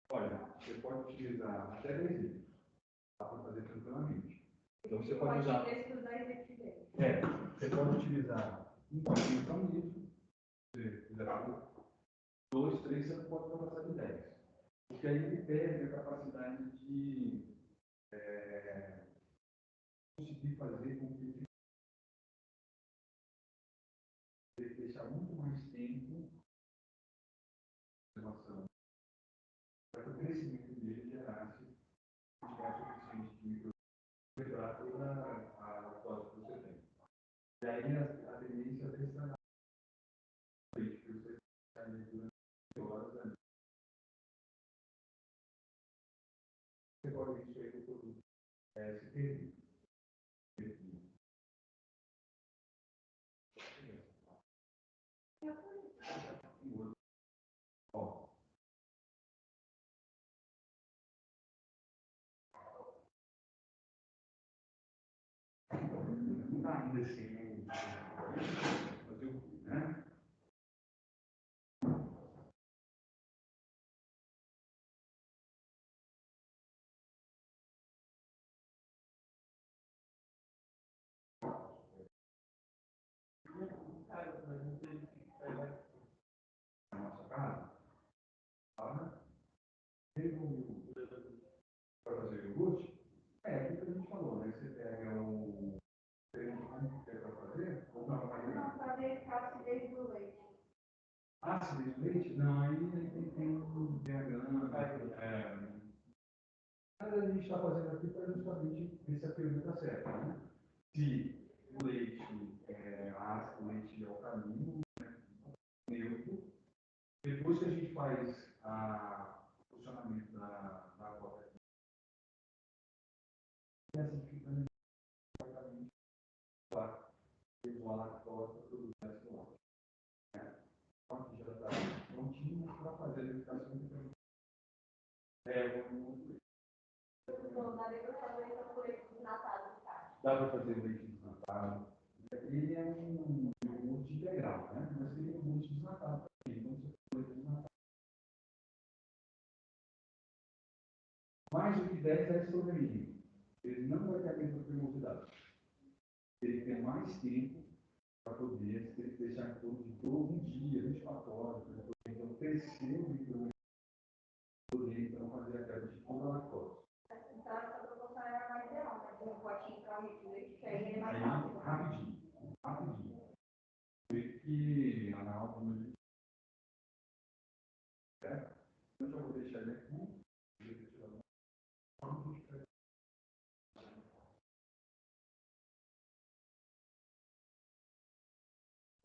Olha, você pode utilizar até 10 litros. Dá para fazer tranquilamente. Então você pode usar. Você pode utilizar um pouquinho para 1 litro. Se quiser pouco. 2, 3, você pode passar de 10. Porque aí ele perde a capacidade de conseguir fazer com que ele deixar muito mais tempo observação para que o crescimento dele gerasse quantidade suficiente de micro quebrar toda a lactose que você tem. E aí a tendência é estragar o leite que você está durante horas ali. Você pode ver isso aí do produto. Se perder. Ó, não está ainda assim, mas eu, né? Na nossa casa, para fazer iogurte, é o que a gente falou, né? Você pega o como que é para fazer, ou não para fazer? Não, para ver a acidez do leite. Acidez do leite? Não, aí tem um pH, a gente está fazendo aqui para justamente ver se a pergunta está certa, né? Se o leite é ácido, o leite é alcalino, neutro, depois que a gente faz o funcionamento da copa, e acidificando exatamente para levar a lactose para produzir ácido lático. Então aqui já está prontinho para fazer a verificação de pergunta. Dá para fazer o leite desnatado. Ele é um iogurte integral, né? Mas ele é um iogurte desnatado também. Então, você pode desnatar. Mais do que 10 é sobremesa. Ele não vai ter a mesma cremosidade. Ele tem mais tempo para poder, se ele deixar em torno de 1 dia, 24 horas, né? Então, crescer o micro poder então fazer a quebra de toda a lactose. Então, essa proporção era mais ideal, né? Um potinho para o leite, que aí ele é mais rápido. Rapidinho. Por isso que a aula não é. Eu já vou deixar ele aqui. E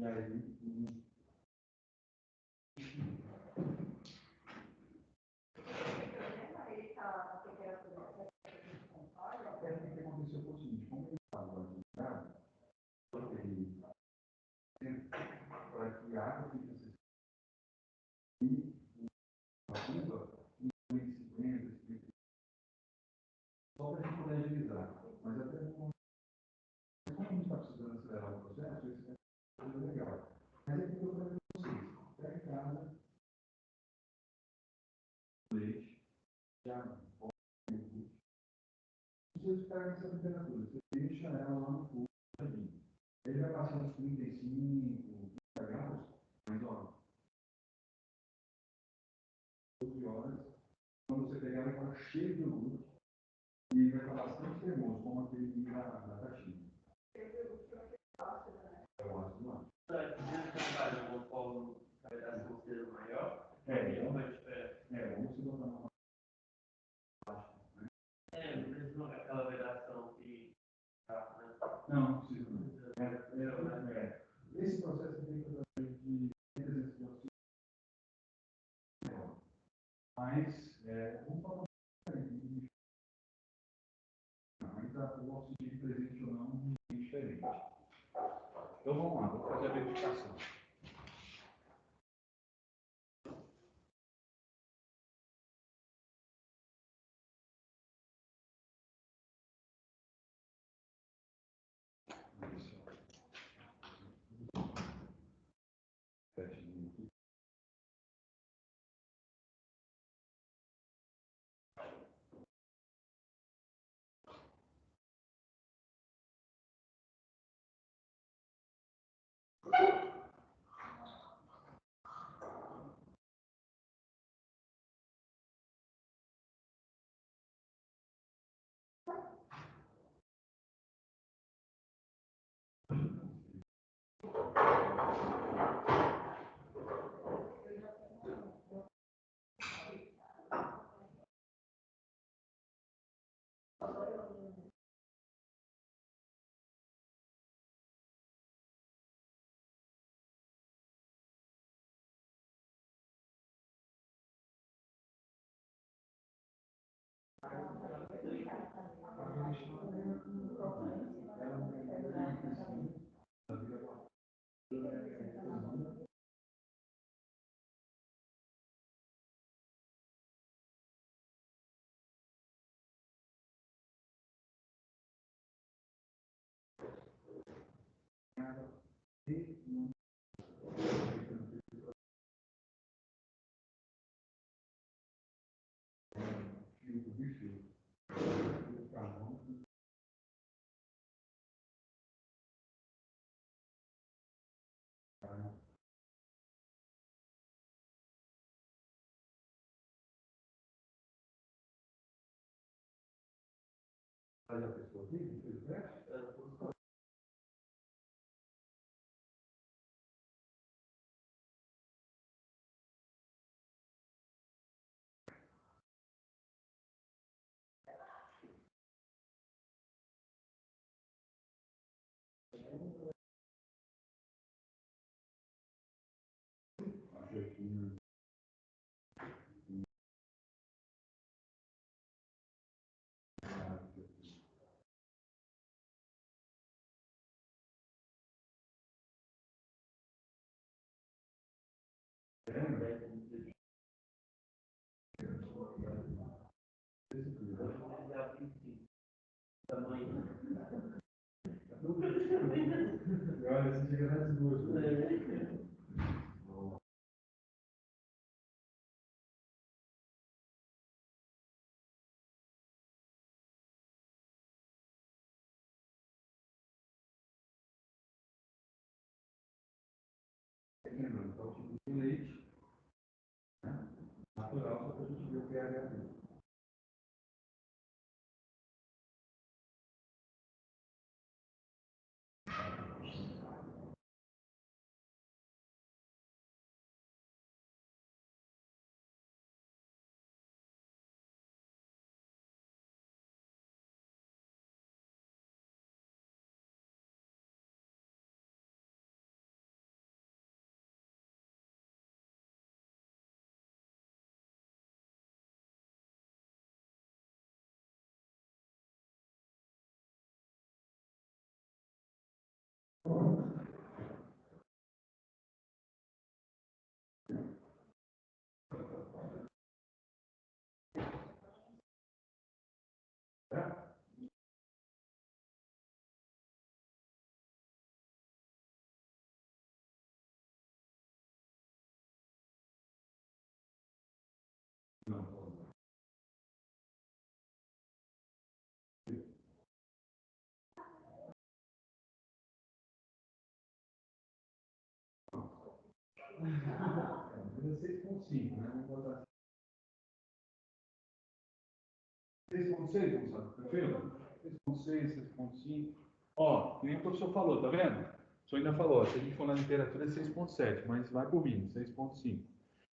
aí, até o que aconteceu foi o seguinte, como ele estava ligado, para que a água fique acessível, só para a gente poder agilizar. Mas até como a gente está precisando acelerar o processo, isso é legal. Mas é que eu falei para vocês, pega em casa, pega essa temperatura. Você deixa ela lá no fogo, ele vai passar uns 35, 30 graus, mas ó, 12 horas, quando você pegar, vai estar cheio de luz e vai estar bastante cremoso, como aquele vinho da caixinha. Eu acho lá. Vamos se botar uma aquela vedação que não precisa. Esse processo tem que fazer de 300 de mas vamos falar o nosso tipo de presente ou não é diferente. Então vamos lá, vou fazer a verificação. Faz a pessoa aqui, fez o teste? Olha, você chega nas duas. Lembrando, então, tipo de leite, né? Natural, só para a gente ver o pH dele. Mas é 6,5, né? Vamos botar 6,6, moçada, tranquilo? 6,6, 6,5. Ó, que nem o professor falou, tá vendo? O professor ainda falou, ó, se a gente for na literatura é 6,7, mas vai por mim, 6,5.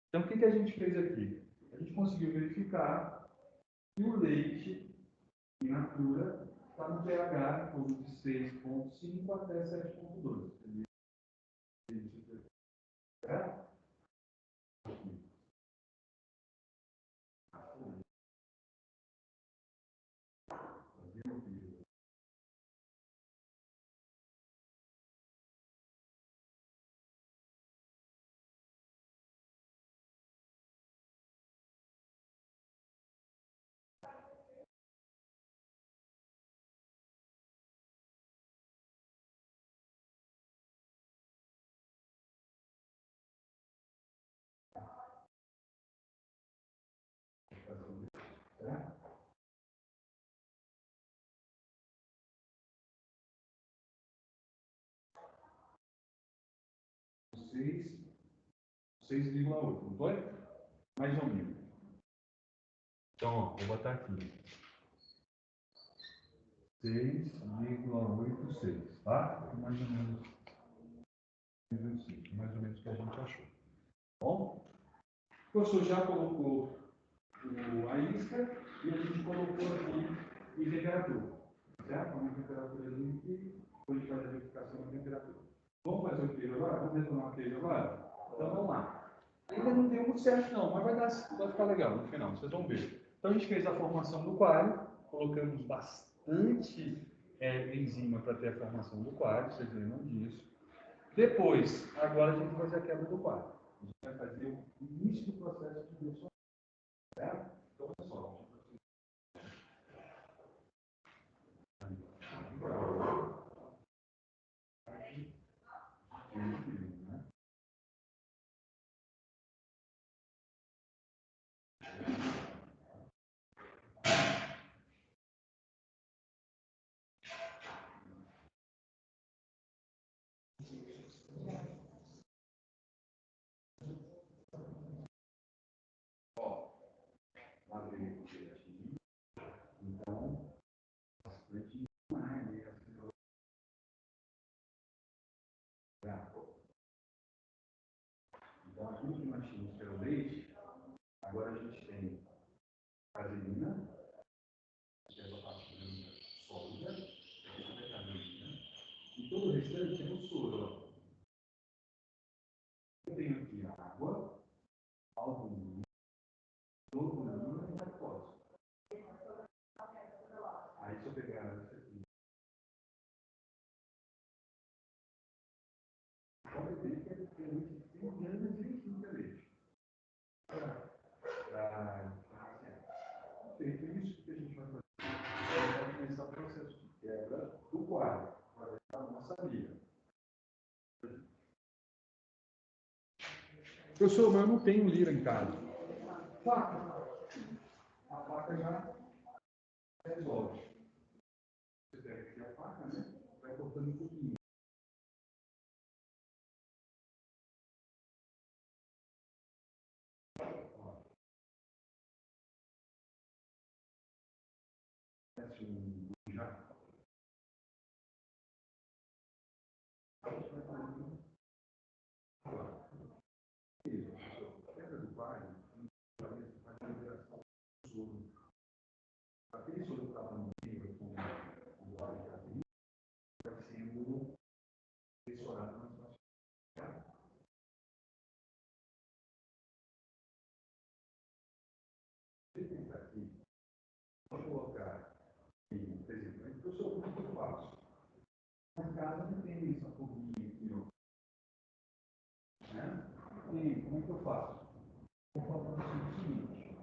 Então, o que, que a gente fez aqui? A gente conseguiu verificar que o leite in natura está no pH em torno de 6,5 até 7,2. Certo? Certo? 6,8, não foi? Mais ou menos. Então, ó, vou botar aqui. 6,86, tá? Mais ou menos o que a gente achou. Bom, o professor já colocou a isca e a gente colocou aqui em temperatura. Certo? Uma temperatura limpa e depois de fazer a verificação da temperatura. Vamos fazer o queijo agora? Vamos retomar o queijo agora? Então vamos lá. Ainda não deu muito certo não, mas vai ficar legal no final, vocês vão ver. Então a gente fez a formação do coalho, colocamos bastante enzima para ter a formação do coalho, vocês lembram disso. Depois, agora a gente vai fazer a quebra do coalho. A gente vai fazer o início do processo de dessolução. Certo? Então, olha só. Então, bastante mais, né? Então, aquilo que nós tínhamos pelo leite, agora a gente tem caseína, que é essa parte sólida, que é completamente, né? E todo o restante é o soro, ó. Eu tenho aqui a água, albumina, globulina e lactose. Aí, se eu pegar isso aqui, pode ver que é diferente de 100 anos de leite. Feito isso, o que a gente vai fazer? Vai começar o processo de quebra do quadro, para a nossa liga. Professor, mas eu não tenho lira em casa. Faca. A faca já resolve. Você pega aqui a faca, né? Vai cortando um pouquinho. Já. Quebra do quadro, faz a liberação do soro. Aquele soro que estava no meio com o óleo de caseína vai sendo pressionado nas nossas. Aqui, vou colocar, por exemplo, eu sou muito fácil. Na casa não tem essa forminha aqui, ó. Né? E como é que eu faço? Vou falar o seguinte: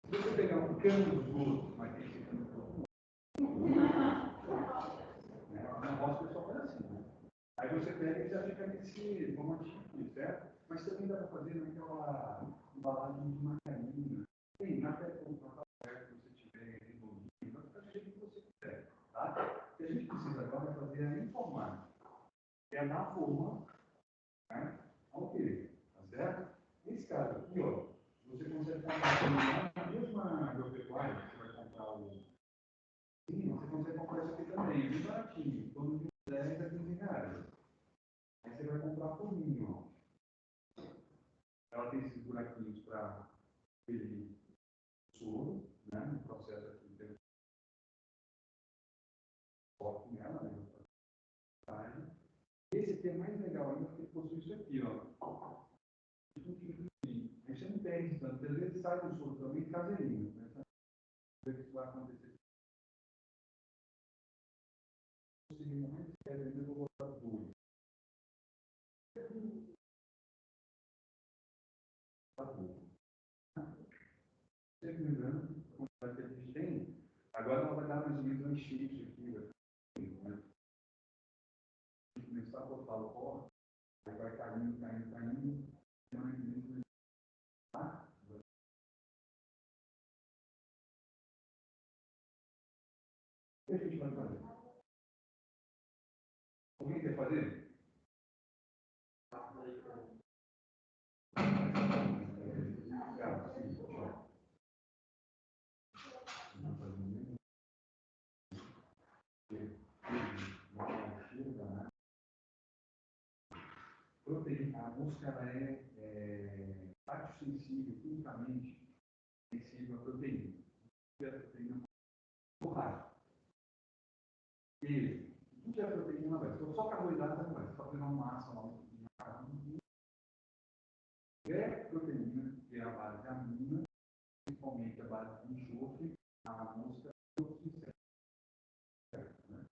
se você pegar um cano do esgoto, mas tem esse cano do esgoto, na roça o pessoal faz assim, né? Aí você pega e já fica nesse formatinho aqui, certo? Mas também dá para fazer naquela embalagem de margarina. Tem, na perto se você tiver envolvido, vai ficar do jeito que você quiser, tá? O que a gente precisa agora é fazer a informática. É dar forma Na mesma agropecuária, que você vai comprar o sim, você consegue comprar isso aqui também, bem baratinho, torno de 10 a 15 reais. Aí você vai comprar por mim, ó. Ela tem esses buraquinhos para ele soro, né? No processo aqui tem foco nela, né? Esse aqui é mais legal ainda porque possui isso aqui, ó. Aí você não perde tanto, porque às vezes sai do soro também caseirinho, né? O que vai acontecer? Conseguir mais sério ainda, eu vou botar dois. Tá bom. Sempre lembrando, como a gente tem, agora ela vai dar mais ou menos um enchente aqui, né? Começar a botar o pó, aí vai caindo, caindo, caindo, tá? O que a gente vai fazer? Alguém quer fazer? Proteína, a mosca ela é parte sensível, quimicamente sensível à proteína. A proteína é borracha. E tudo é proteína não vai. Então, só carboidrato não vai. Só fazer uma massa lá, é proteína, que é a base de amina, principalmente a base de enxofre, a mosca e outros insetos. Né?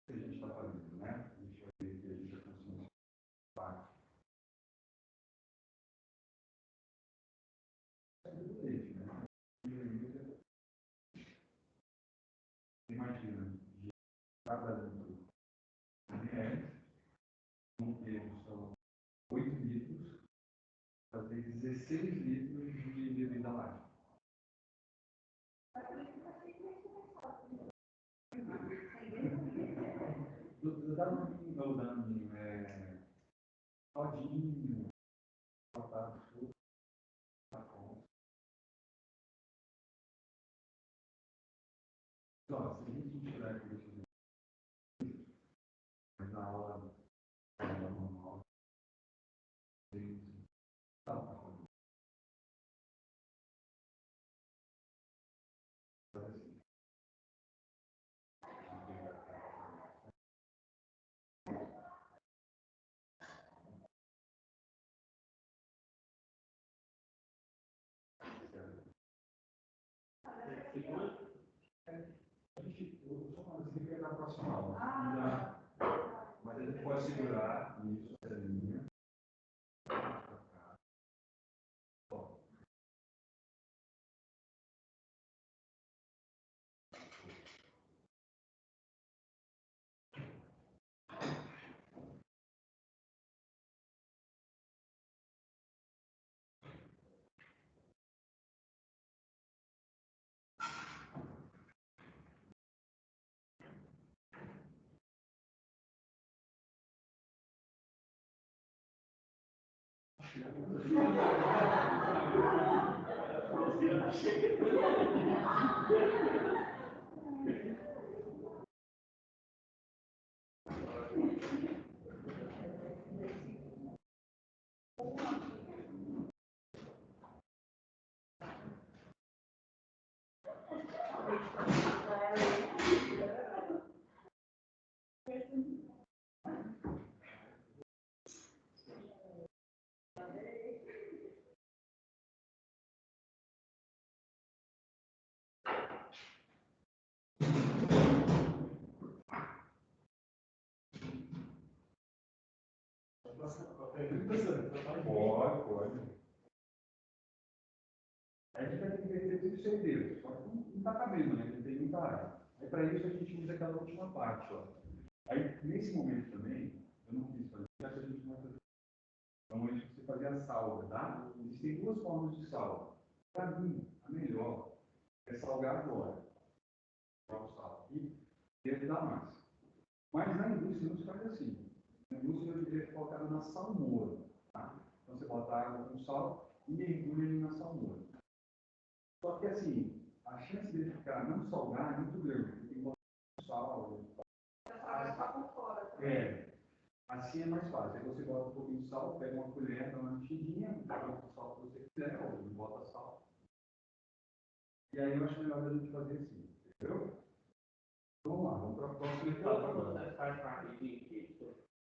A gente está fazendo, né? Deixa eu ver que a gente já conseguiu parte. Leite, né? Imagina, de cada litro de ml, um quilo são 8 litros, fazer 16 litros de bebida láctea. Não, dando, todinho, batata, fruta, só, se a gente tirar aqui mas na aula normal, tá, a gente, eu na próxima aula, mas a gente pode segurar isso, essa linha. Pode, pode. A gente vai ter que ver tudo isso aí dentro. Só que está cabendo, né? Não tem muita área. Aí, para isso, a gente usa aquela última parte, ó. Aí, nesse momento também, eu não quis fazer, já que a gente vai fazer. Então, a gente precisa fazer a salga, tá? Existem duas formas de salga. Para mim, a melhor é salgar agora. Joga o sal aqui, dentro da massa. Mas na indústria não se faz assim. Na indústria eu diria que colocada na salmoura, tá? Então você bota água com sal e mergulha ele na salmoura. Só que assim, a chance de ele ficar não salgar é muito grande. Porque tem que botar sal. É. Assim é mais fácil. Aí você bota um pouquinho de sal, pega uma colher, dá uma mexidinha, bota o sal que você quiser, ou não bota sal. E aí eu acho melhor a gente fazer assim, entendeu? Vamos lá, vamos para a próxima etapa agora.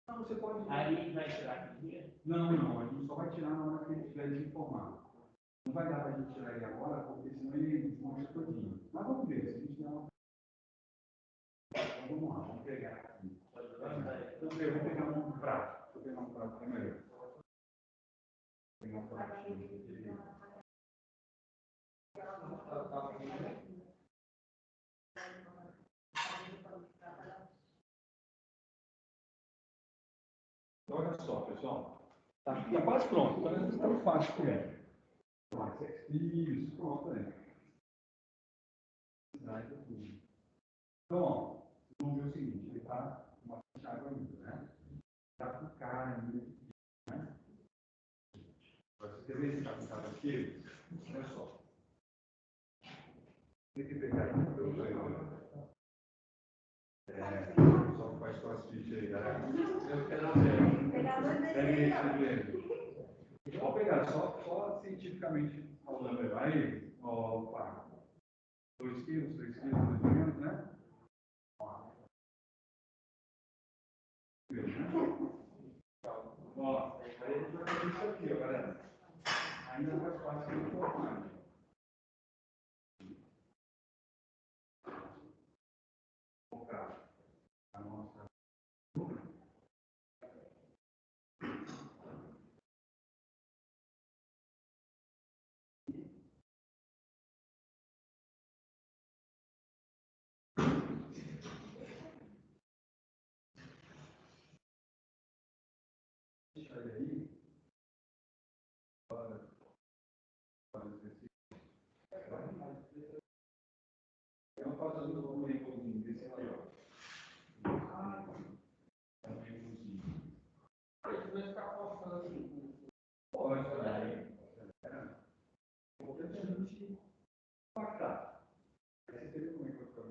Não, você pode. Aí vai tirar aqui? Não, a gente só vai tirar na hora que ele estiver desinformado. Não vai dar para a gente tirar ele agora, porque senão ele desmancha todinho. Mas vamos ver, se a gente der uma. Então vamos lá, vamos pegar aqui. Eu vou pegar um prato. Vou pegar um prato primeiro. Vou pegar um pratinho aqui. Olha só, pessoal. Tá quase pronto. Então, nós estamos fácil com ele. Isso, pronto, né? Então, ó, vamos ver o seguinte: ele está com uma água ainda, né? Está com cara ainda, né? Você quer ver se está com cara aqui? Olha só. Tem que pegar aqui para eu ver. Só que faz crossfit aí, galera. Eu quero ver. Pega esse. Vou pegar só cientificamente falando. Aí, opa. 2 quilos, 3 quilos, mais ou menos, né? Ó, aí a gente vai fazer isso aqui, ó, galera. Ainda mais fácil de formar. Focar a nossa. Olha aí. Eu não faço um ricozinho desse aqui, ó. É um ricozinho. Isso vai ficar faltando. Pode, né? O importante é a gente impactar. Aí você vê como é que vai ficar.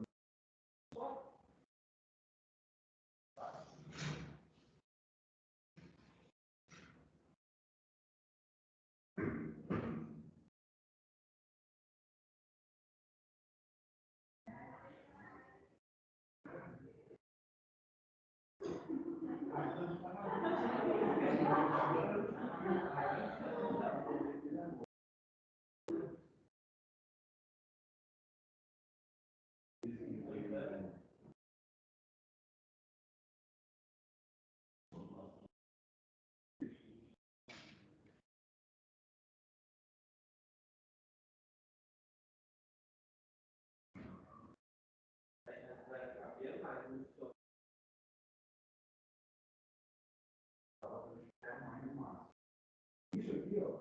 Isso aqui, ó.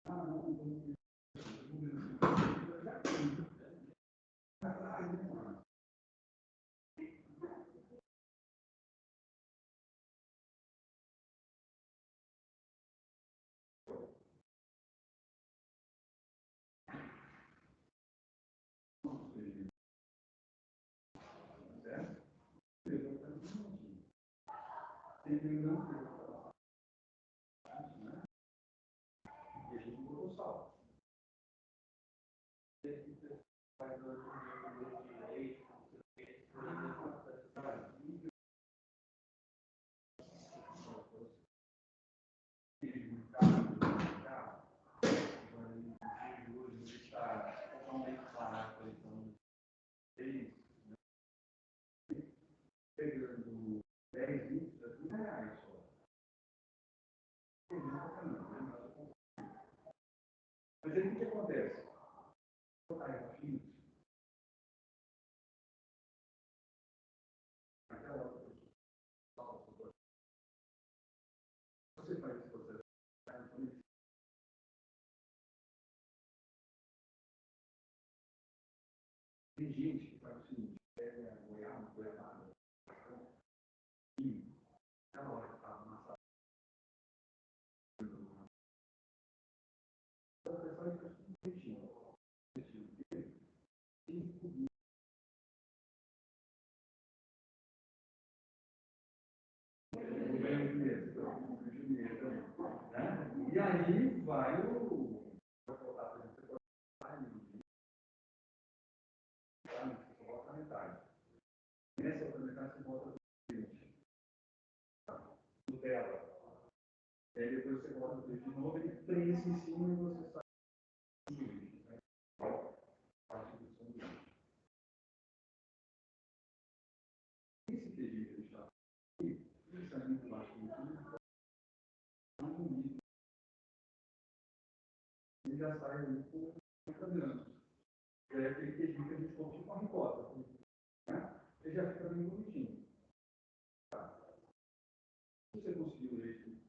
Não. Pegando 10 litros, é R$ 30 só. Mas aí o que acontece? você faz esse processo, tem gente que faz o seguinte, pega a goiaba, e na hora que está amassado, então você faz isso direitinho. E aí vai o. Vai colocar, por exemplo, você coloca a metade. Nessa outra metade você bota o leite. Nutella. E aí depois você coloca o leite de novo, ele prensa em cima e você sai do leite. Parte do sanduíche. Esse queijo que ele está aqui, ele sai muito baixo do leite. Ele já sai ali por 50 gramas. E aí aquele queijo que a gente come tipo uma ricota. Né? Ele já fica bem bonitinho. Tá. Se você conseguir o leite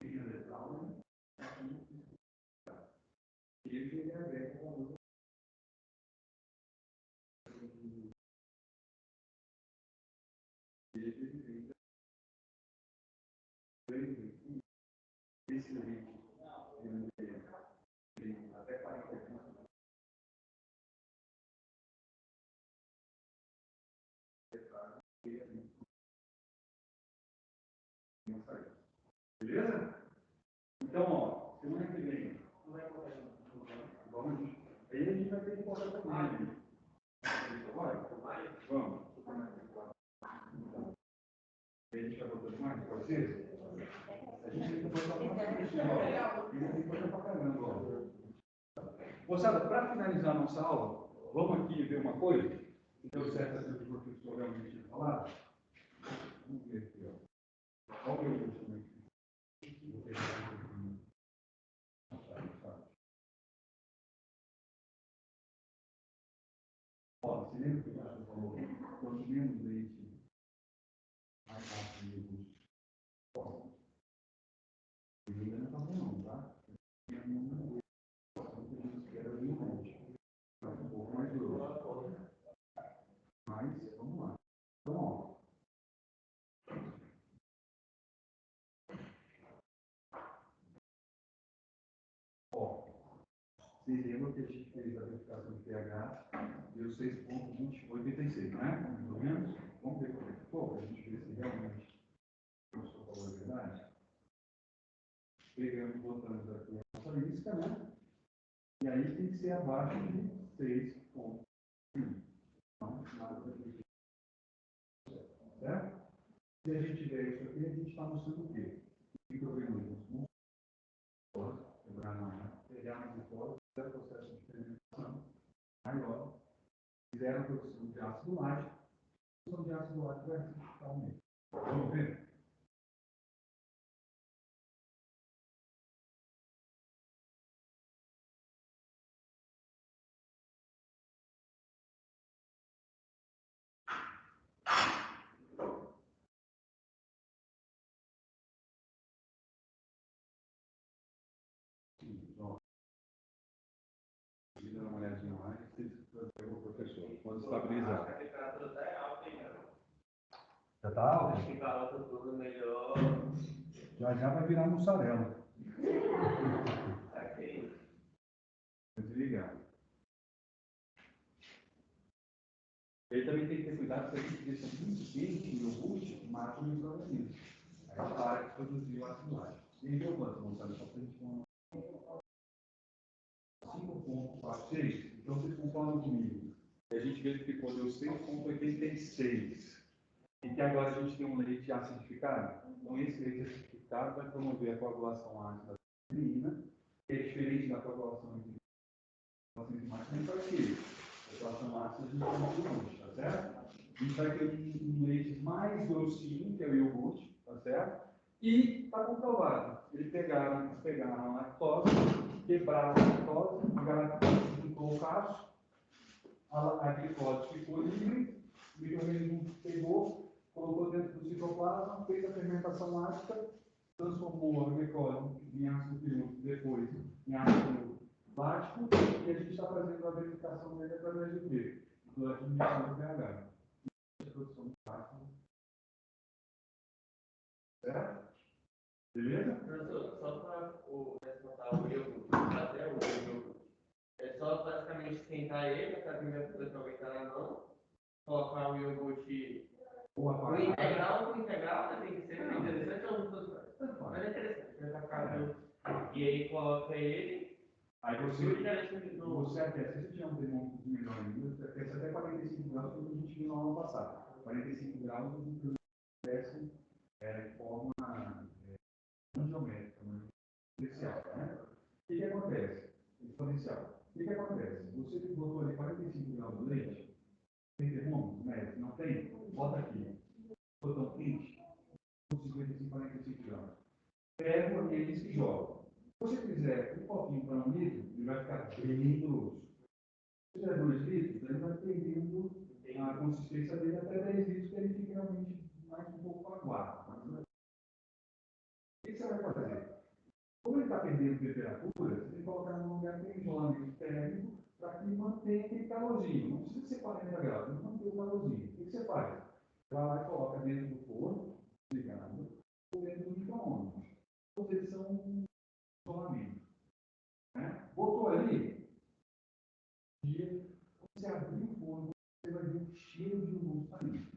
legal, né? E ele agrega com o esse leite, até 40 gramas. Beleza? Então, ó, semana que vem, vamos. Aí a gente vai ter que colocar também. Vamos. A gente vai botando mais, pode ser? A gente tem que botar pra caramba, ó. Moçada, para finalizar a nossa aula, vamos aqui ver uma coisa. Deu certo aquilo que o professor realmente tinha falado? Vamos ver aqui, ó. Olha o meu curso aqui. Ó, você lembra que o professor falou? Quanto menos leite, mais fácil de custo. Ó, ele ainda não está bom, não, tá? Um pouco mais grosso. Mas, vamos lá. Então, ó, vocês lembram que a gente fez a verificação de pH, deu 6,86, né? Mais ou menos. Vamos ver como é que ficou, para a gente ver se realmente o professor falou a verdade. Pegamos, botamos aqui a nossa lista, né? E aí tem que ser abaixo de 6,1. Não, nada de certo? Se a gente ver isso aqui, a gente está mostrando o quê? Microorganismos, pegar de fora, fizer processo de fermentação maior, fizeram a produção de ácido lático, a produção de ácido lático vai acidificar o meio. Vamos ver? Dar uma olhadinha lá e vocês pegam o professor. Quando estabilizar. A temperatura está alta, hein, cara? Já está alta? Acho que calota tudo melhor. Já já vai virar mussarela. Aqui. Vou desligar. Ele também tem que ter cuidado para a gente deixa muito quente e o iogurte mata o microorganismo. Aí para de produzir o ácido lático. E deu quanto, moçada? Só para a gente ter 5,46. Então vocês concordam comigo? A gente verificou, deu 6,86. E que agora a gente tem um leite acidificado. Então esse leite acidificado vai promover a coagulação ácida da proteína, que é diferente da coagulação enzimática. Não faz isso. A coagulação ácida a gente tem no iogurte, tá certo? A gente vai ter um leite mais grossinho, que é o iogurte, tá certo? E está comprovado. Eles pegaram a lactose, quebraram a lactose, jogaram no cálcio, a glicose ficou livre, o microorganismo pegou, colocou dentro do citoplasma, fez a fermentação lática, transformou a glicose em ácido pirúvico, depois em ácido lático, e a gente está fazendo a verificação dele através do quê? Da diminuição do pH. A produção de ácido. Certo? Beleza? Professor, só para ressaltar o iogurte, fazer o iogurte, é só basicamente esquentar ele, para a temperatura aumentar na mão, colocar o iogurte. O integral, né? Tem que ser bem interessante ou não? Mas é interessante, né? E aí coloca ele. Aí você aquece, se tiver um termômetro melhor ainda, você aquece até 45 graus, como a gente viu no ano passado. 45 graus, o aquece de forma geométrica, exponencial. Né? O que acontece? Exponencial. O que acontece? Você botou ali 45 graus de leite, tem termômetro, né? Não tem? Bota aqui. Botão quente, 55, 45 graus. Pega e ele se joga. Se você fizer um pouquinho para 1 litro, ele vai ficar bem grosso. Se fizer 2 litros, ele vai perdendo a consistência dele até 10 litros, que ele fica realmente mais um pouco aguado. O que você vai fazer? Como ele está perdendo temperatura, você tem que colocar num lugar que tem isolamento térmico para que mantenha aquele calorzinho. Não precisa ser 40 graus, mas manter o calorzinho. O que você faz? Você vai lá e coloca dentro do forno, ligado, ou dentro do micro-ondas. Todos eles são isolamento. Né? Botou ali, e você abrir o forno, você vai ver o cheiro de luz saindo.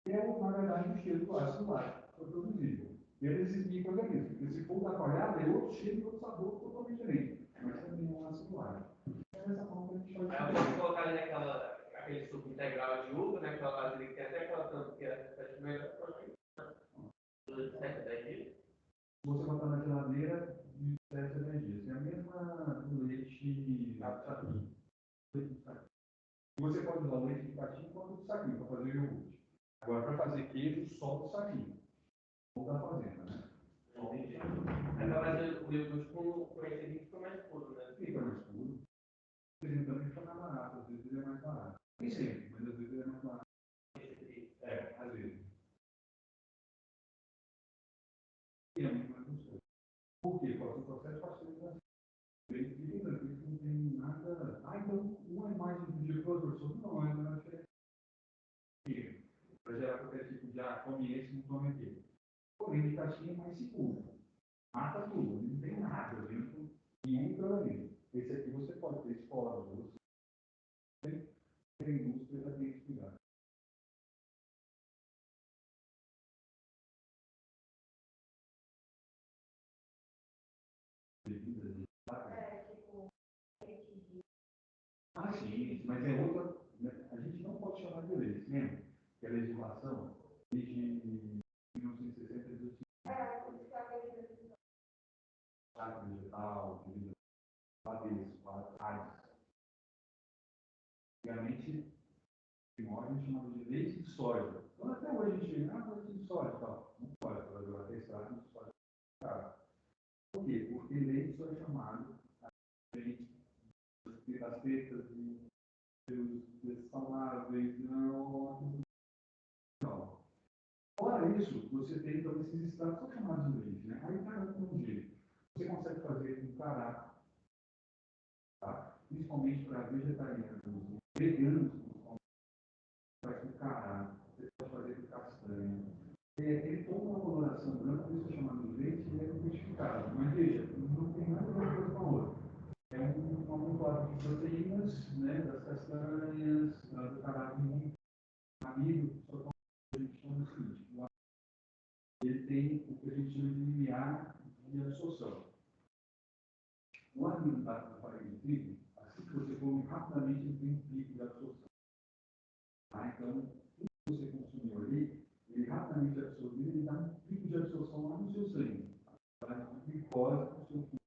Que é, na verdade, o cheiro do ácido lático que foi produzido. E esses micro-organismos. Porque se for da colhada, é outro cheiro e outro sabor totalmente diferente. Mas também é um ácido lático. É dessa forma que a gente faz. Aí eu vou colocar ali aquele suco integral de uva, né? Aquela base que tem até aquela tampa que é melhor para mim. Você botar na geladeira de 7 a 10 dias. É a mesma do leite saquinho. Você pode usar o leite de patinho quanto do saquinho para fazer iogurte. Agora, para fazer queijo, só do saquinho. Ou da fazenda, né? Entendi. Aí vai fazer o iogurte com esse aqui fica mais puro, né? Fica mais puro. Ele também fica mais barato. Às vezes ele é mais barato. Nem sempre, mas às vezes ele é mais barato. Às vezes. E é muito mais gostoso. Por quê? Porque o processo facilita. Ele não tem nada. Ah, então uma imagem do dia para o outro. Não, é uma diferença. Para gerar qualquer tipo de come esse, não come aquele. Porém, de caixinha é mais seguro. Mata tudo, não tem nada dentro, nenhum micro-organismo. Esse aqui você pode ter esporos, você tem indústria já tem que cuidar. Ah, sim, mas é outra. A gente não pode chamar de leite, né? Que a legislação desde 1960 existe vegetal, AIDS. Antigamente, a gente chamava de leite de soja. Então, até hoje a gente leite de soja e tal. Não pode fazer até extrato de soja. Por quê? Porque leite só é chamado das tetas e saudáveis, não. Fora isso, você tem então esses extratos são chamados de leite, né? Aí cada um tem um jeito. Você consegue fazer com cará, tá? Principalmente para vegetarianos, veganos, faz com cará, você pode fazer com castanha. Ele tem uma coloração branca, por isso é chamado de leite, e é identificado. Mas veja, não tem nada a ver uma coisa com a outra. É um amontoado de proteínas, né, das castanhas, do cará amido, só que a gente chama o seguinte, ele tem o que a gente chama de limiar de absorção. O amido da farinha de trigo, assim que você come rapidamente, ele tem um pico de absorção. Tá? Então, o que você consumiu ali, ele rapidamente absorvido, ele dá um pico de absorção lá no seu sangue. A glicose no seu corpo.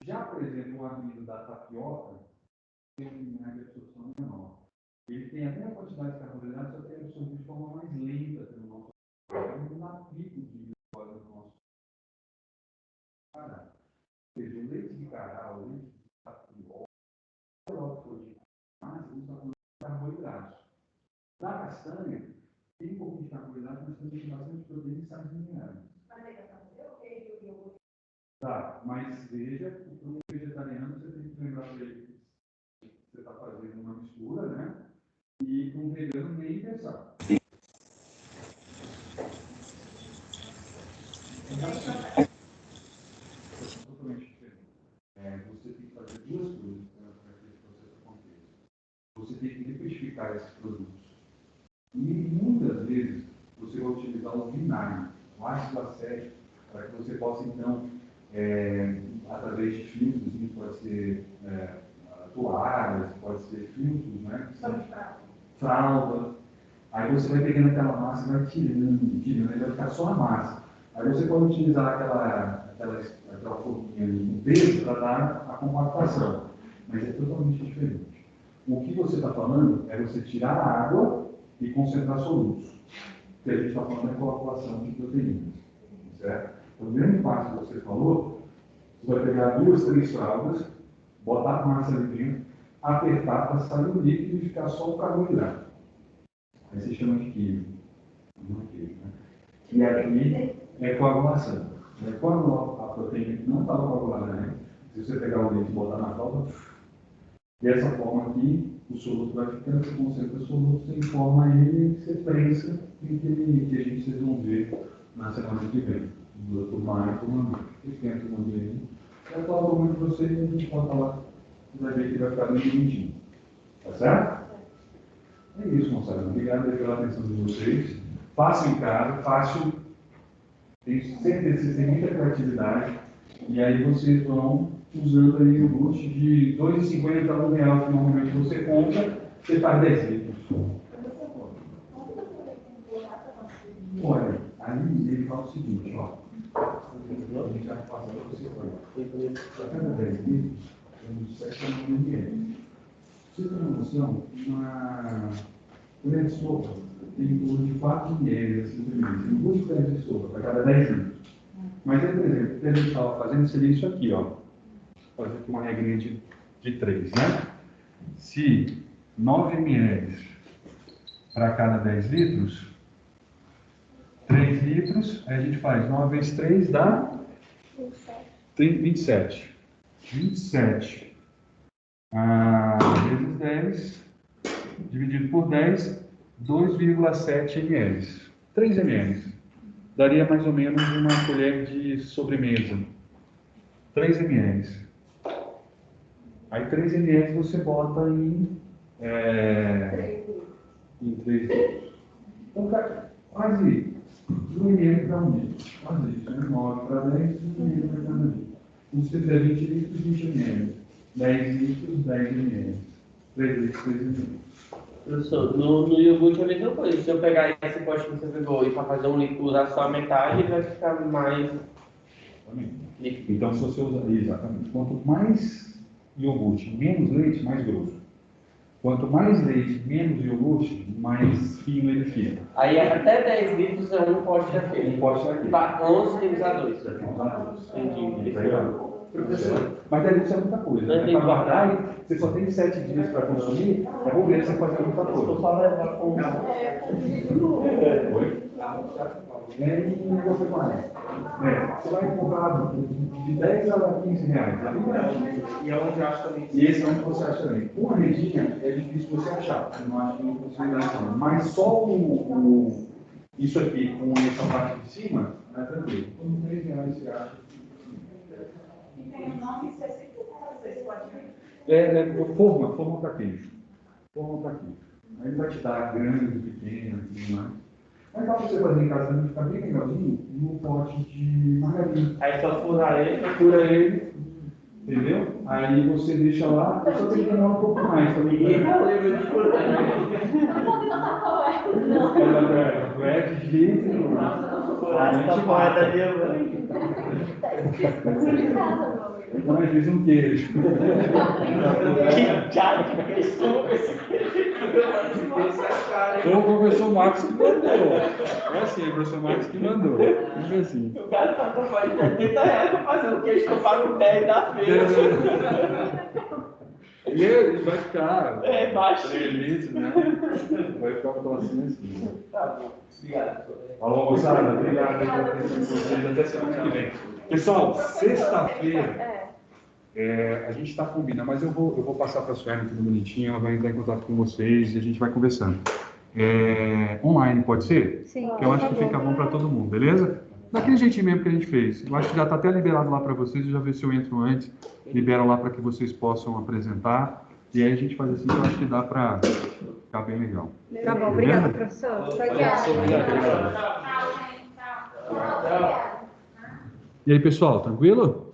Já, por exemplo, o amido da tapioca tem um limiar de absorção menor. Ele tem a mesma quantidade de carboidrato, só que é absorvido de forma mais lenta pelo nosso corpo. Ele não dá pico de glicose no nosso cará. Ou seja, o leite de cará, o leite de tapioca, mas usa carboidratos. Na castanha, Tem um pouquinho de carboidrato, mas também tem bastante proteína e sardinha minerais. Tá, mas veja que para um vegetariano você tem que lembrar para ele que você está fazendo uma mistura, né? E para um vegano nem pensar. Totalmente diferente. Você tem que fazer duas coisas para que esse processo aconteça. Você tem que liquidificar esses produtos. E muitas vezes você vai utilizar o vinagre, o ácido acético, para que você possa então, através de filtros, pode ser toalhas, pode ser filtros, né? Que são fraldas. Aí você vai pegando aquela massa e vai tirando, tirando, aí vai ficar só a massa. Aí você pode utilizar aquela forminha com peso para dar a compactação, mas é totalmente diferente. O que você está falando é você tirar a água e concentrar solutos. O que a gente está falando é coagulação de proteínas, certo? Então, o mesmo passo que você falou, você vai pegar 2, 3 fraldas, botar a massa ali dentro, apertar para sair o líquido e ficar só o carboidrato. Aí você chama de queijo. Não é queijo, né? E aqui é coagulação. Quando a proteína não estava coagulada, né? Se você pegar o leite e botar na fralda, dessa forma aqui, o soluto vai ficando, você concentra o soluto, você informa ele e você prensa em que a gente vocês vão ver na semana que vem. Do tomar e tomar. Vocês têm a turma dele. E a qual tomando de vocês, a gente bota lá. Você vai ver que vai ficar bem bonitinho. Tá certo? É isso, moçada. Obrigado pela atenção de vocês. Façam em casa, fácil. Tenho certeza que vocês têm muita criatividade. E aí vocês vão usando aí o iogurte de R$ 2,50 a R$ 1 que normalmente você compra, você faz 10 litros. Olha, aí ele fala o seguinte, ó. A gente vai passar para você, olha. A cada 10 litros, temos 7 ml. Você tem uma noção? Uma colher de sopa tem em torno de 4 ml, assim, tem 2 colheres de sopa para cada 10 litros. Mas aí, por exemplo, o que a gente estava fazendo seria isso aqui, ó. Fazer aqui uma regrinha de 3, né? Se 9 ml para cada 10 litros, 3 litros, aí a gente faz 9 vezes 3 dá 27. 27 vezes 10, dividido por 10, 2,7 ml. 3 ml. Daria mais ou menos uma colher de sobremesa. 3 ml. Aí 3 ml você bota em 3 litros. Então, quase 1 ml para 1 litro. Quase isso, né? 9 para 10, 1 ml para cada litro. Se você fizer 20 litros, 20 ml. 10 litros, 10 ml. 3 litros, 3 ml. Professor, no iogurte é a mesma coisa. Se eu pegar esse pote que você pegou e para fazer um líquido usar só a metade, ele vai ficar mais líquido. Então, se você usar, exatamente, quanto mais iogurte, menos leite, mais grosso. Quanto mais leite, menos iogurte, mais fino ele fica. Aí até 10 litros é um pote daquele. Um pote daquele. Para 11 tem que usar 2. Tem que usar 2. Entendi. Professor, mas deve ser muita coisa. Não Né? tem Para guardar, você só tem 7 dias para consumir, é bom ver você fazer muita Estou coisa. só levar com Oi? E negócio mais. Você vai comprar de 10 a 15 reais. E é onde eu acho também. E esse é onde você acha também. Uma redinha é difícil você achar. Eu não acho que não possibilidade não. Mas só isso aqui com essa parte de cima, é tranquilo. Com 3 reais você acha. E tem o nome específico para vocês, pode ver? Forma para queijo. Forma para queijo. Aí ele vai te dar grande, pequeno, tudo mais. Mas dá para você fazer em casa também, ficar bem legalzinho, no pote de margarina. Aí só furar ele. Fura ele, entendeu? Aí você deixa lá, só tem que demorar um pouco mais também. E não lembro de furar ele. Não pode notar qual é. Não é de jeito nenhum. Furar essa porta ali, mano. Então, às vezes, um queijo. Que diabo que fez esse Foi o professor Marcos que mandou. É assim, o professor Marcos que mandou. Fica assim. O cara tá fazendo 80 reais pra fazer um queijo que eu pago 10 da feira. Ele vai ficar. Baixo. Feliz, né? Vai ficar tossindo assim. Tá bom. Obrigado. Falou, moçada. Obrigado pela atenção de vocês. Até semana que vem. Pessoal, sexta-feira. A gente está combinando, mas eu vou passar para a Suelen tudo bonitinho, ela vai entrar em contato com vocês e a gente vai conversando. Online, pode ser? Sim. Que eu acho que fica bom para todo mundo, beleza? Daquele jeitinho mesmo que a gente fez. Eu acho que já está até liberado lá para vocês, eu já vi se eu entro antes, libero lá para que vocês possam apresentar. E aí a gente faz assim, que eu acho que dá para ficar bem legal. Tá bom, obrigada, professor. E aí, pessoal, tranquilo?